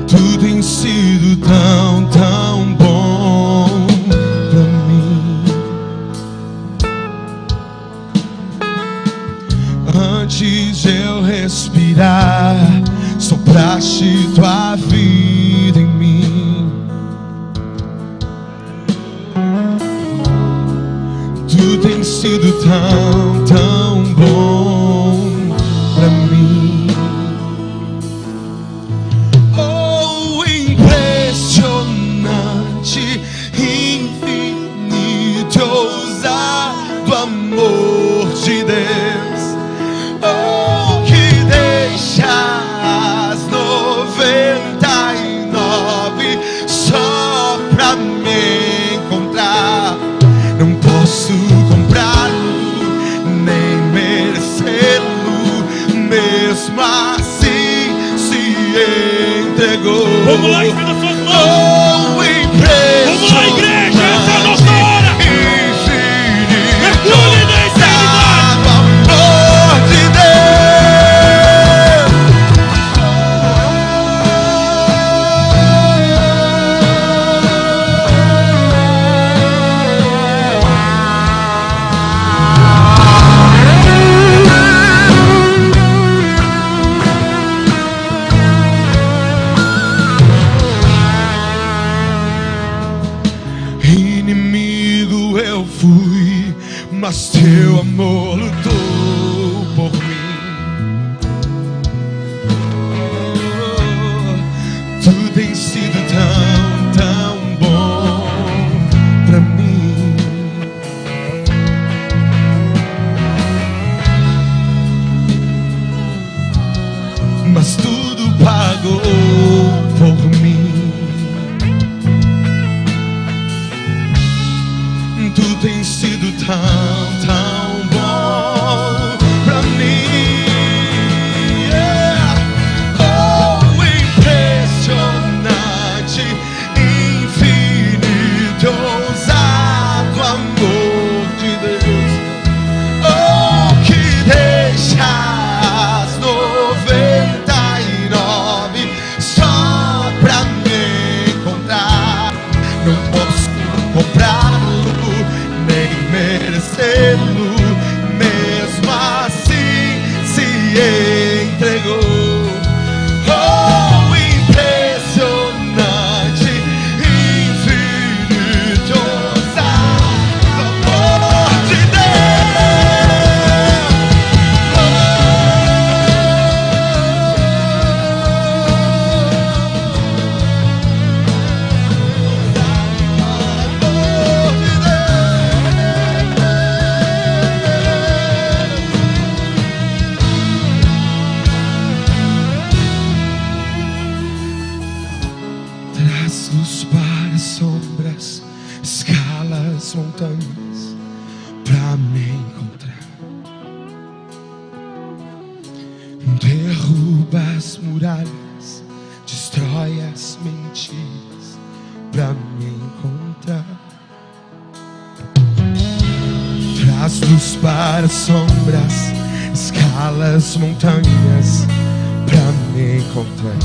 tu tens sido tão bom pra mim. derramaste tua vida em mim. Tu tens sido tão, tão bom pra mim. Oh, impressionante, infinito, ousado amor de Deus. Oh, que deixa as 99 só pra me encontrar. Não posso comprá-lo, nem merecê-lo, mesmo assim se entregou. Vamos lá, estenda suas mãos. Oh, impressionante. Vamos lá, igreja, essa é a nossa hora. Mergulhe na eternidade. Amor de inimigo eu fui, mas teu amor lutou por mim. Tu tens sido tão, tão bom pra mim. Mas tudo pagou por mim. Tu tens sido tão, tão bom pra mim. Yeah. Oh, impressionante, infinito, ousado amor de Deus. Oh, que deixa as 99 só pra me encontrar. Não posso comprá-lo, nem merecê-lo, mesmo assim se entregou. Oh, impressionante, infinito, ousado amor de Traz luz para sombras, escala as montanhas pra me encontrar. Derruba as muralhas, destrói as mentiras pra me encontrar. Traz luz para sombras, escala as montanhas pra me encontrar.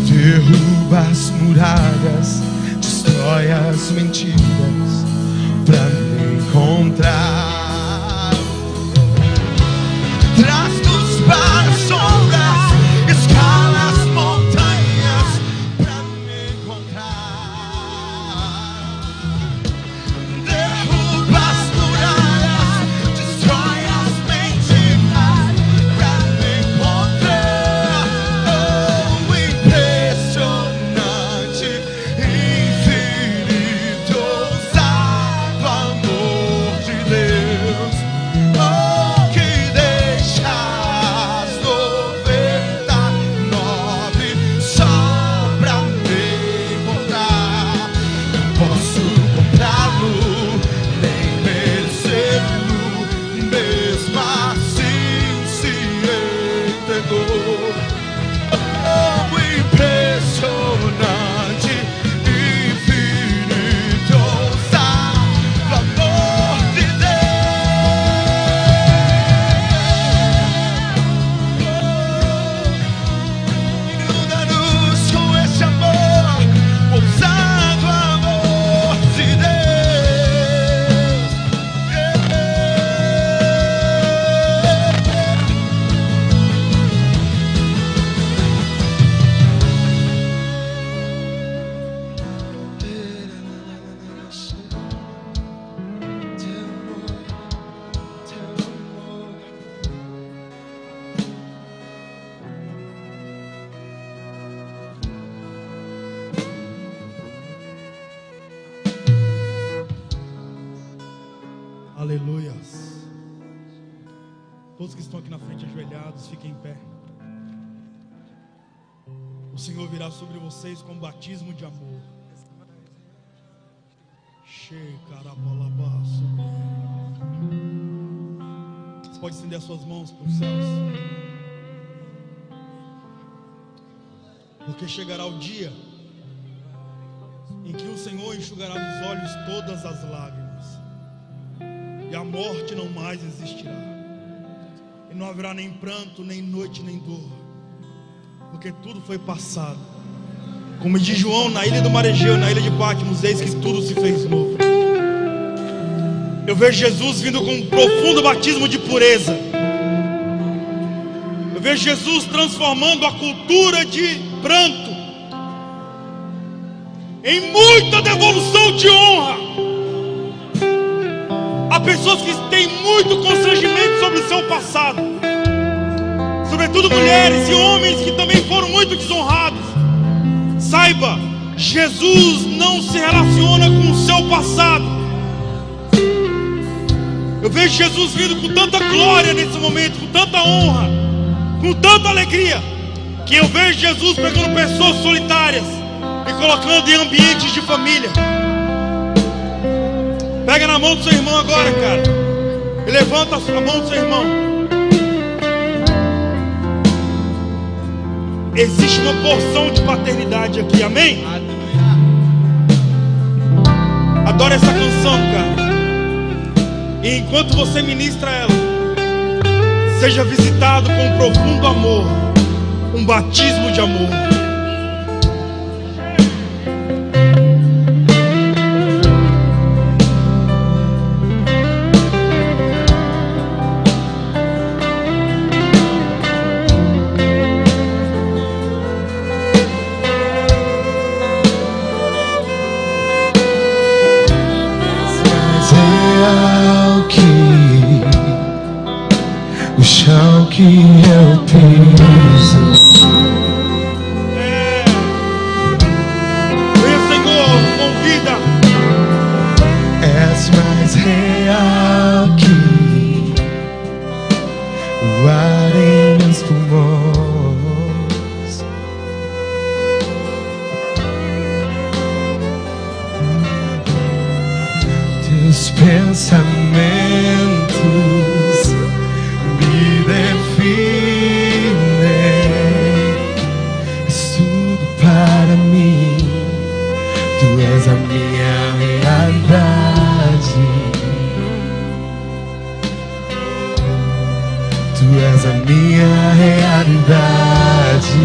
Derruba as muralhas, destrói as mentiras pra me encontrar. Traz luz para sombras, escala as montanhas pra me encontrar. Derruba as muralhas, destrói as mentiras pra me encontrar. Oh, impressionante, infinito, ousado amor de Deus. Aleluias. Todos que estão aqui na frente ajoelhados, fiquem em pé. O Senhor virá sobre vocês com batismo de amor. Você pode estender as suas mãos para os céus. Porque chegará o dia em que o Senhor enxugará dos olhos todas as lágrimas, e a morte não mais existirá, e não haverá nem pranto, nem noite, nem dor, porque tudo foi passado. Como diz João na ilha do Maregeu, na ilha de Patmos, eis que tudo se fez novo. Eu vejo Jesus vindo com um profundo batismo de pureza. Eu vejo Jesus transformando a cultura de pranto em muita devolução de honra. Há pessoas que têm muito constrangimento sobre o seu passado, sobretudo mulheres e homens que também foram muito desonrados. Saiba, Jesus não se relaciona com o seu passado. Eu vejo Jesus vindo com tanta glória nesse momento, com tanta honra, com tanta alegria, que eu vejo Jesus pegando pessoas solitárias e colocando em ambientes de família. Pega na mão do seu irmão agora, cara, e levanta a mão do seu irmão. Existe uma porção de paternidade aqui, amém? Adora essa canção, cara. E enquanto você ministra ela, seja visitado com um profundo amor, um batismo de amor. Que eu piso. Meu Senhor, convida. És mais real que o ar em meus pulmões. Teus pensamentos para mim, tu és a minha realidade, tu és a minha realidade.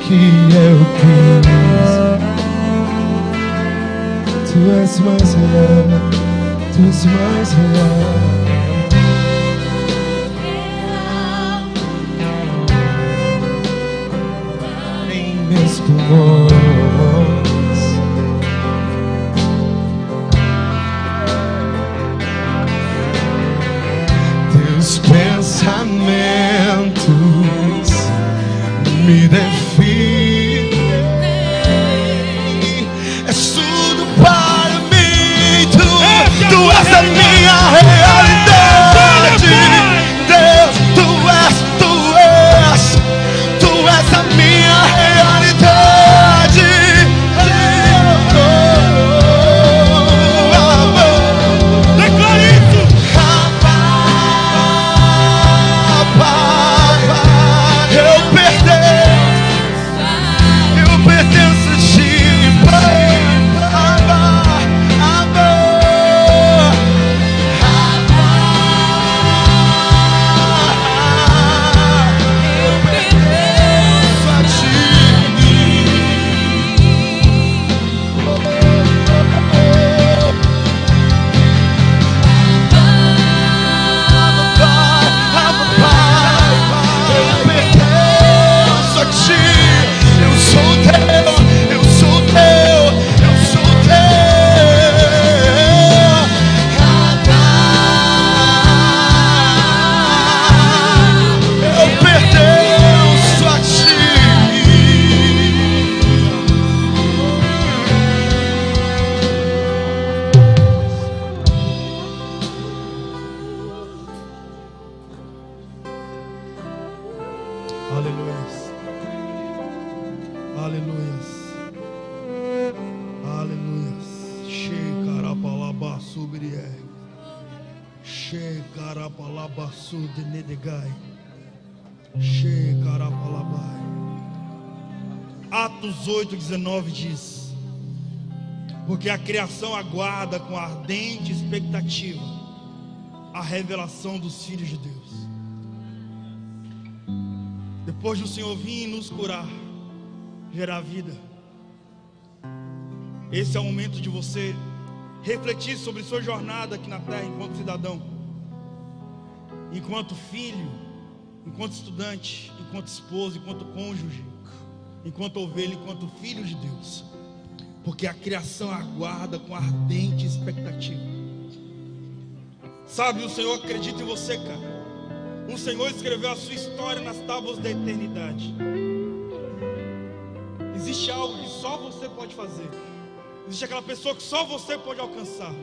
Que eu piso, tu és mais real, tu és mais real. Em meus pulmões, teus pensamentos me definem. És tudo para mim. Tu és a minha realidade. Deus, tu és a minha realidade. Declare isso. Eu pertenço a ti, Pai. subirie. She karapalabasu de nedegai. She karapalabai. Atos 8:19 diz: porque a criação aguarda com ardente expectativa a revelação dos filhos de Deus. Depois do Senhor vir nos curar, gerar vida, esse é o momento de você refletir sobre sua jornada aqui na terra enquanto cidadão, enquanto filho, enquanto estudante, enquanto esposo, enquanto cônjuge, enquanto ovelha, enquanto filho de Deus. Porque a criação aguarda com ardente expectativa. Sabe, o Senhor acredita em você, cara. O Senhor escreveu a sua história nas tábuas da eternidade. Existe algo que só você pode fazer. Existe aquela pessoa que só você pode alcançar.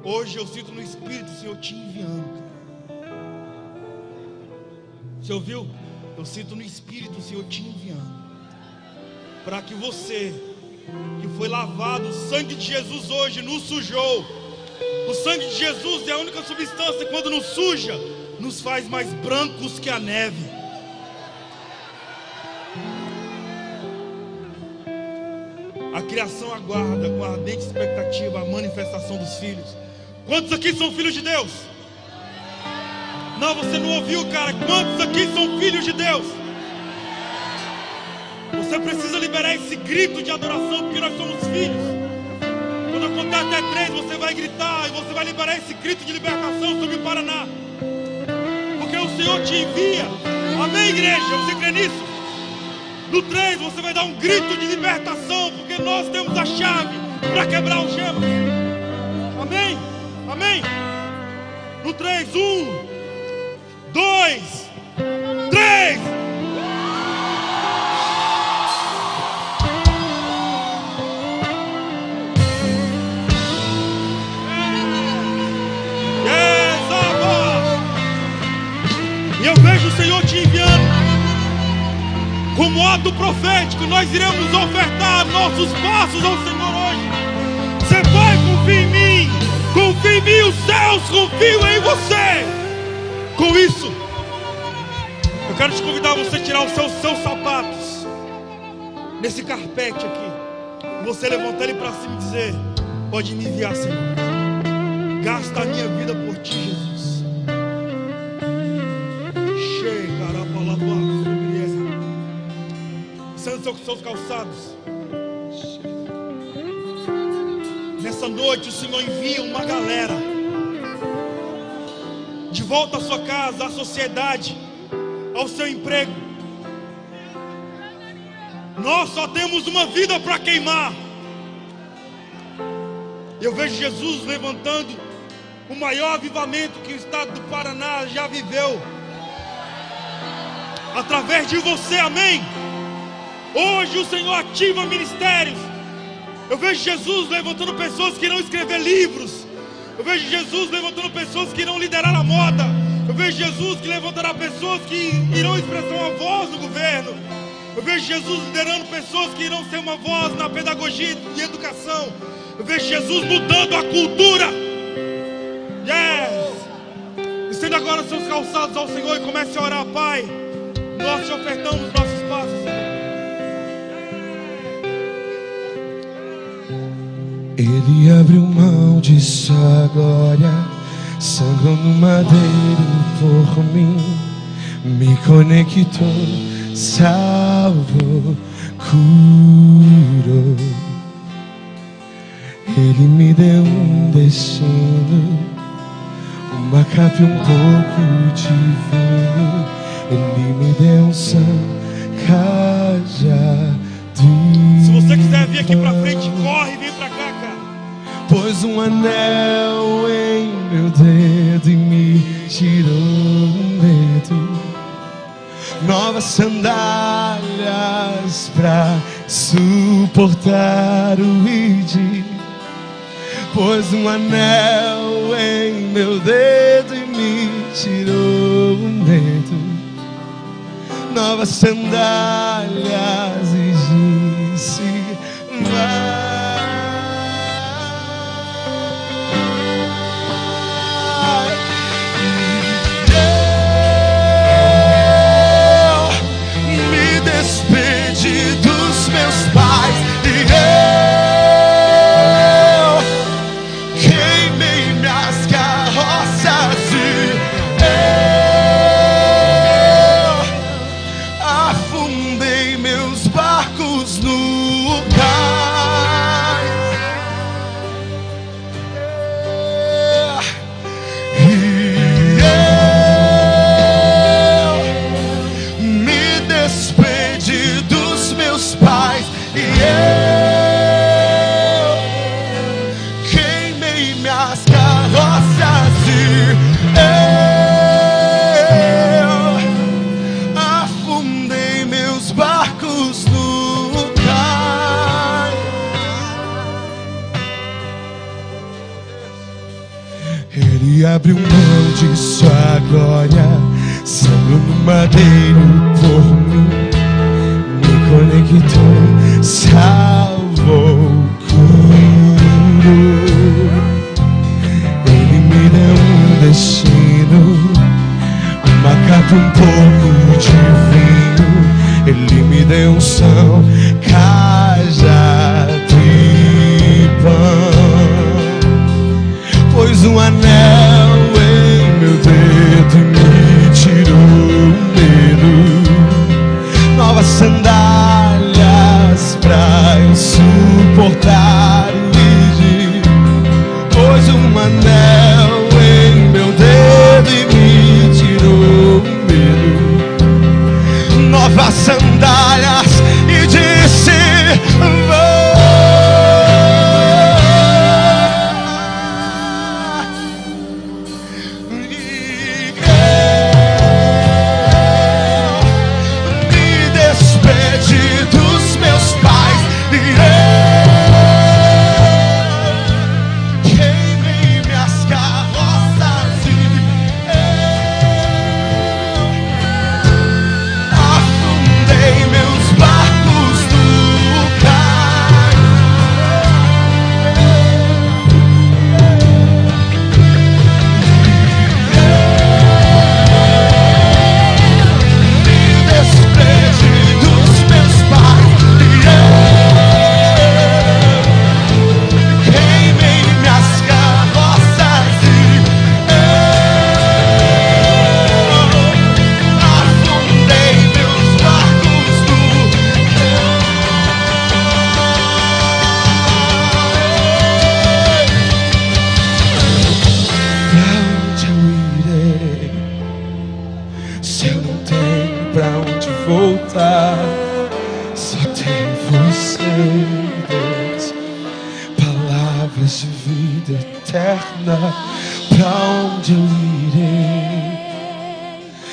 Hoje eu sinto no Espírito o Senhor te enviando, cara. Você ouviu? Eu sinto no Espírito o Senhor te enviando, para que você, que foi lavado, o sangue de Jesus hoje nos sujou. O sangue de Jesus é a única substância que, quando nos suja, nos faz mais brancos que a neve. A criação aguarda com ardente expectativa a manifestação dos filhos. Quantos aqui são filhos de Deus? Não, você não ouviu, cara. Quantos aqui são filhos de Deus? Você precisa liberar esse grito de adoração, porque nós somos filhos. Quando eu contar até 3, você vai gritar e você vai liberar esse grito de libertação sobre o Paraná, porque o Senhor te envia. Amém, igreja? Você crê nisso? No 3 você vai dar um grito de libertação, porque nós temos a chave para quebrar o gelo. Amém? Amém? No 3, 1, 2, 3. E eu vejo o Senhor te enviando. Como ato profético, nós iremos ofertar nossos passos ao Senhor hoje. Você vai, confia em mim. Confia em mim, os céus confiam em você. Com isso, eu quero te convidar a você tirar os seus sapatos nesse carpete aqui. Você levantar ele para cima e dizer: pode me enviar, Senhor. Gasta a minha vida por ti, Jesus. Sendo seus calçados. Nessa noite o Senhor envia uma galera de volta à sua casa, à sociedade, ao seu emprego. Nós só temos uma vida para queimar. Eu vejo Jesus levantando o maior avivamento que o estado do Paraná já viveu, através de você, amém? Hoje o Senhor ativa ministérios. Eu vejo Jesus levantando pessoas que irão escrever livros. Eu vejo Jesus levantando pessoas que irão liderar a moda. Eu vejo Jesus que levantará pessoas que irão expressar uma voz no governo. Eu vejo Jesus liderando pessoas que irão ser uma voz na pedagogia e educação. Eu vejo Jesus mudando a cultura. Yes! Estenda agora seus calçados ao Senhor e comece a orar. Pai, nós te ofertamos nossos passos. Ele abriu mão de sua glória, sangrou no madeiro por mim, me conectou, salvou, curou. Ele me deu um destino, uma capa e um pouco de vinho. Ele me deu um cajado. Se você quiser vir aqui pra frente, corre e vem pra cá, cara. Pôs um anel em meu dedo e me tirou o medo. Novas sandálias pra suportar o id. Pôs um anel em meu dedo e me tirou o medo. Novas sandálias e disse: vai. Ele abriu mão de sua glória, sangue no madeiro por mim, me conectou, salvou, curou. Ele me deu um destino, uma capa, um pouco de vinho. Ele me deu unção, cajado e pão. Pôs um anel em meu dedo e me tirou o medo. Novas sandálias pra eu suportar o ide. Pôs um anel em meu dedo e me tirou o medo. Novas sandálias e disse: só tem você, Deus. Palavras de vida eterna. Pra onde eu irei?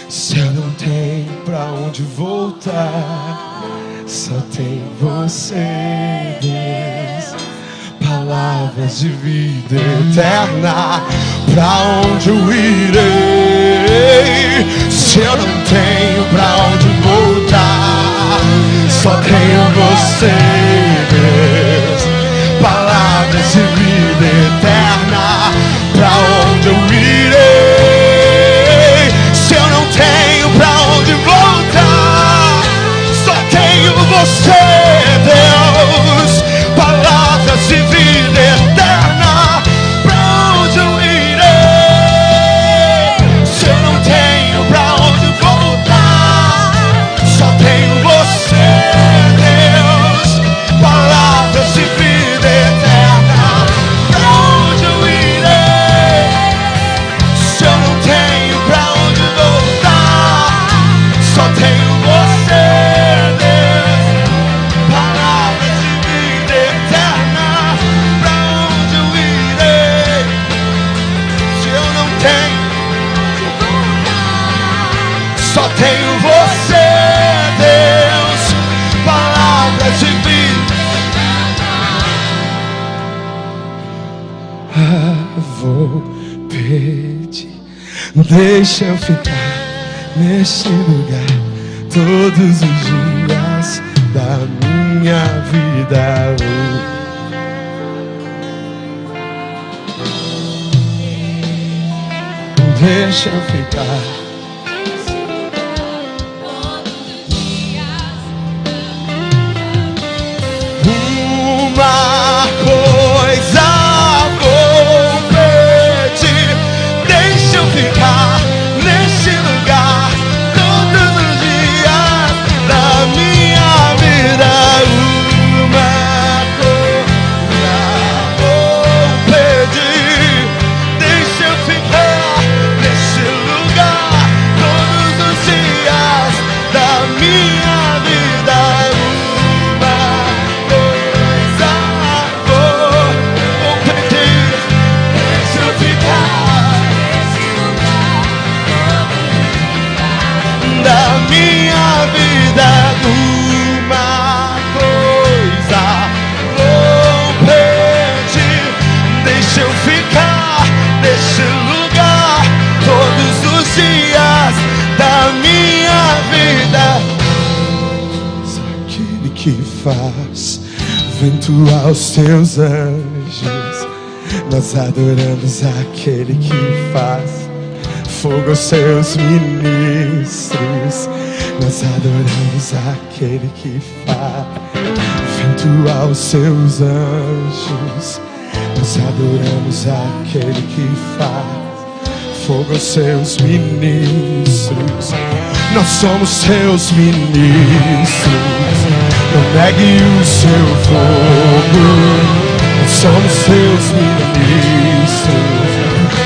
Se eu não tenho pra onde voltar, só tem você, Deus. Palavras de vida eterna. Pra onde eu irei? Se eu não tenho pra onde voltar, só tenho você, Deus. Palavras de vida eterna. Pra onde eu irei? Se eu não tenho pra onde voltar, só tenho você, Deus. Palavras de vida eterna. Pra onde eu irei? Se eu não tenho pra onde voltar, só tenho você, Deus. Palavras de vida eterna. Pra onde eu irei? Se eu não tenho pra onde voltar, só tenho você, Deus. Palavras de vida eterna. Pra onde eu irei? Se eu não tenho, só tenho você, Deus. Palavras de vida. Vou pedir, deixa eu ficar neste lugar todos os dias da minha vida. Deixa eu ficar. Uma coisa vou pedir, deixa eu ficar nesse lugar todos os dias da minha vida. Uma coisa vou pedir, deixa eu ficar nesse lugar que faz vento aos teus anjos. Nós adoramos aquele que faz fogo aos seus ministros. Nós adoramos aquele que faz vento aos seus anjos. Nós adoramos aquele que faz fogo aos seus ministros. Nós somos seus ministros. Não negue o seu fogo. Nós somos seus ministros.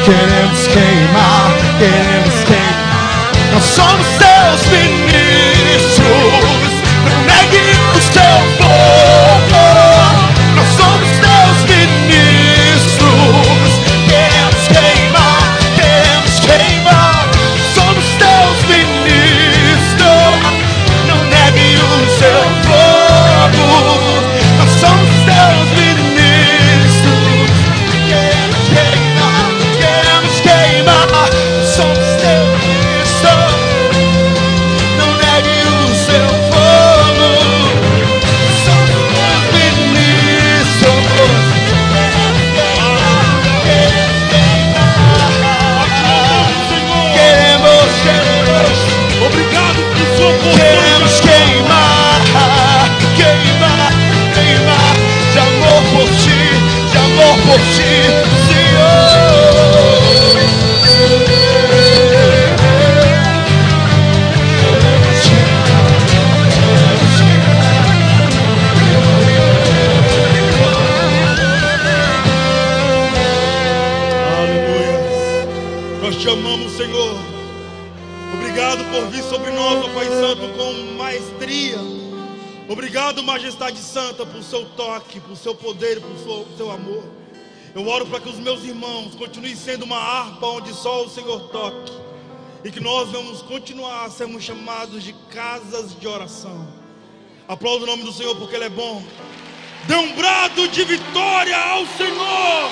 Queremos queimar, queremos queimar. Nós somos seus ministros. Não negue o seu fogo. Nós somos seus ministros. Queremos queimar, queremos queimar. Somos teus ministros. Não negue o seu fogo. Nós somos teus ministros. Queremos queimar, queremos queimar. Somos teus ministros. Não negue o seu fogo. Somos teus ministros. Obrigado por sua força. Queremos queimar, queimar, queimar de amor por ti, Aleluia. Nós te amamos, Senhor. Obrigado por vir sobre nós, ó Pai Santo, com maestria. Obrigado, Majestade Santa, por seu toque, por seu poder, por seu amor. Eu oro para que os meus irmãos continuem sendo uma harpa onde só o Senhor toque. E que nós vamos continuar a sermos chamados de casas de oração. Aplauda o nome do Senhor porque Ele é bom. Dê um brado de vitória ao Senhor.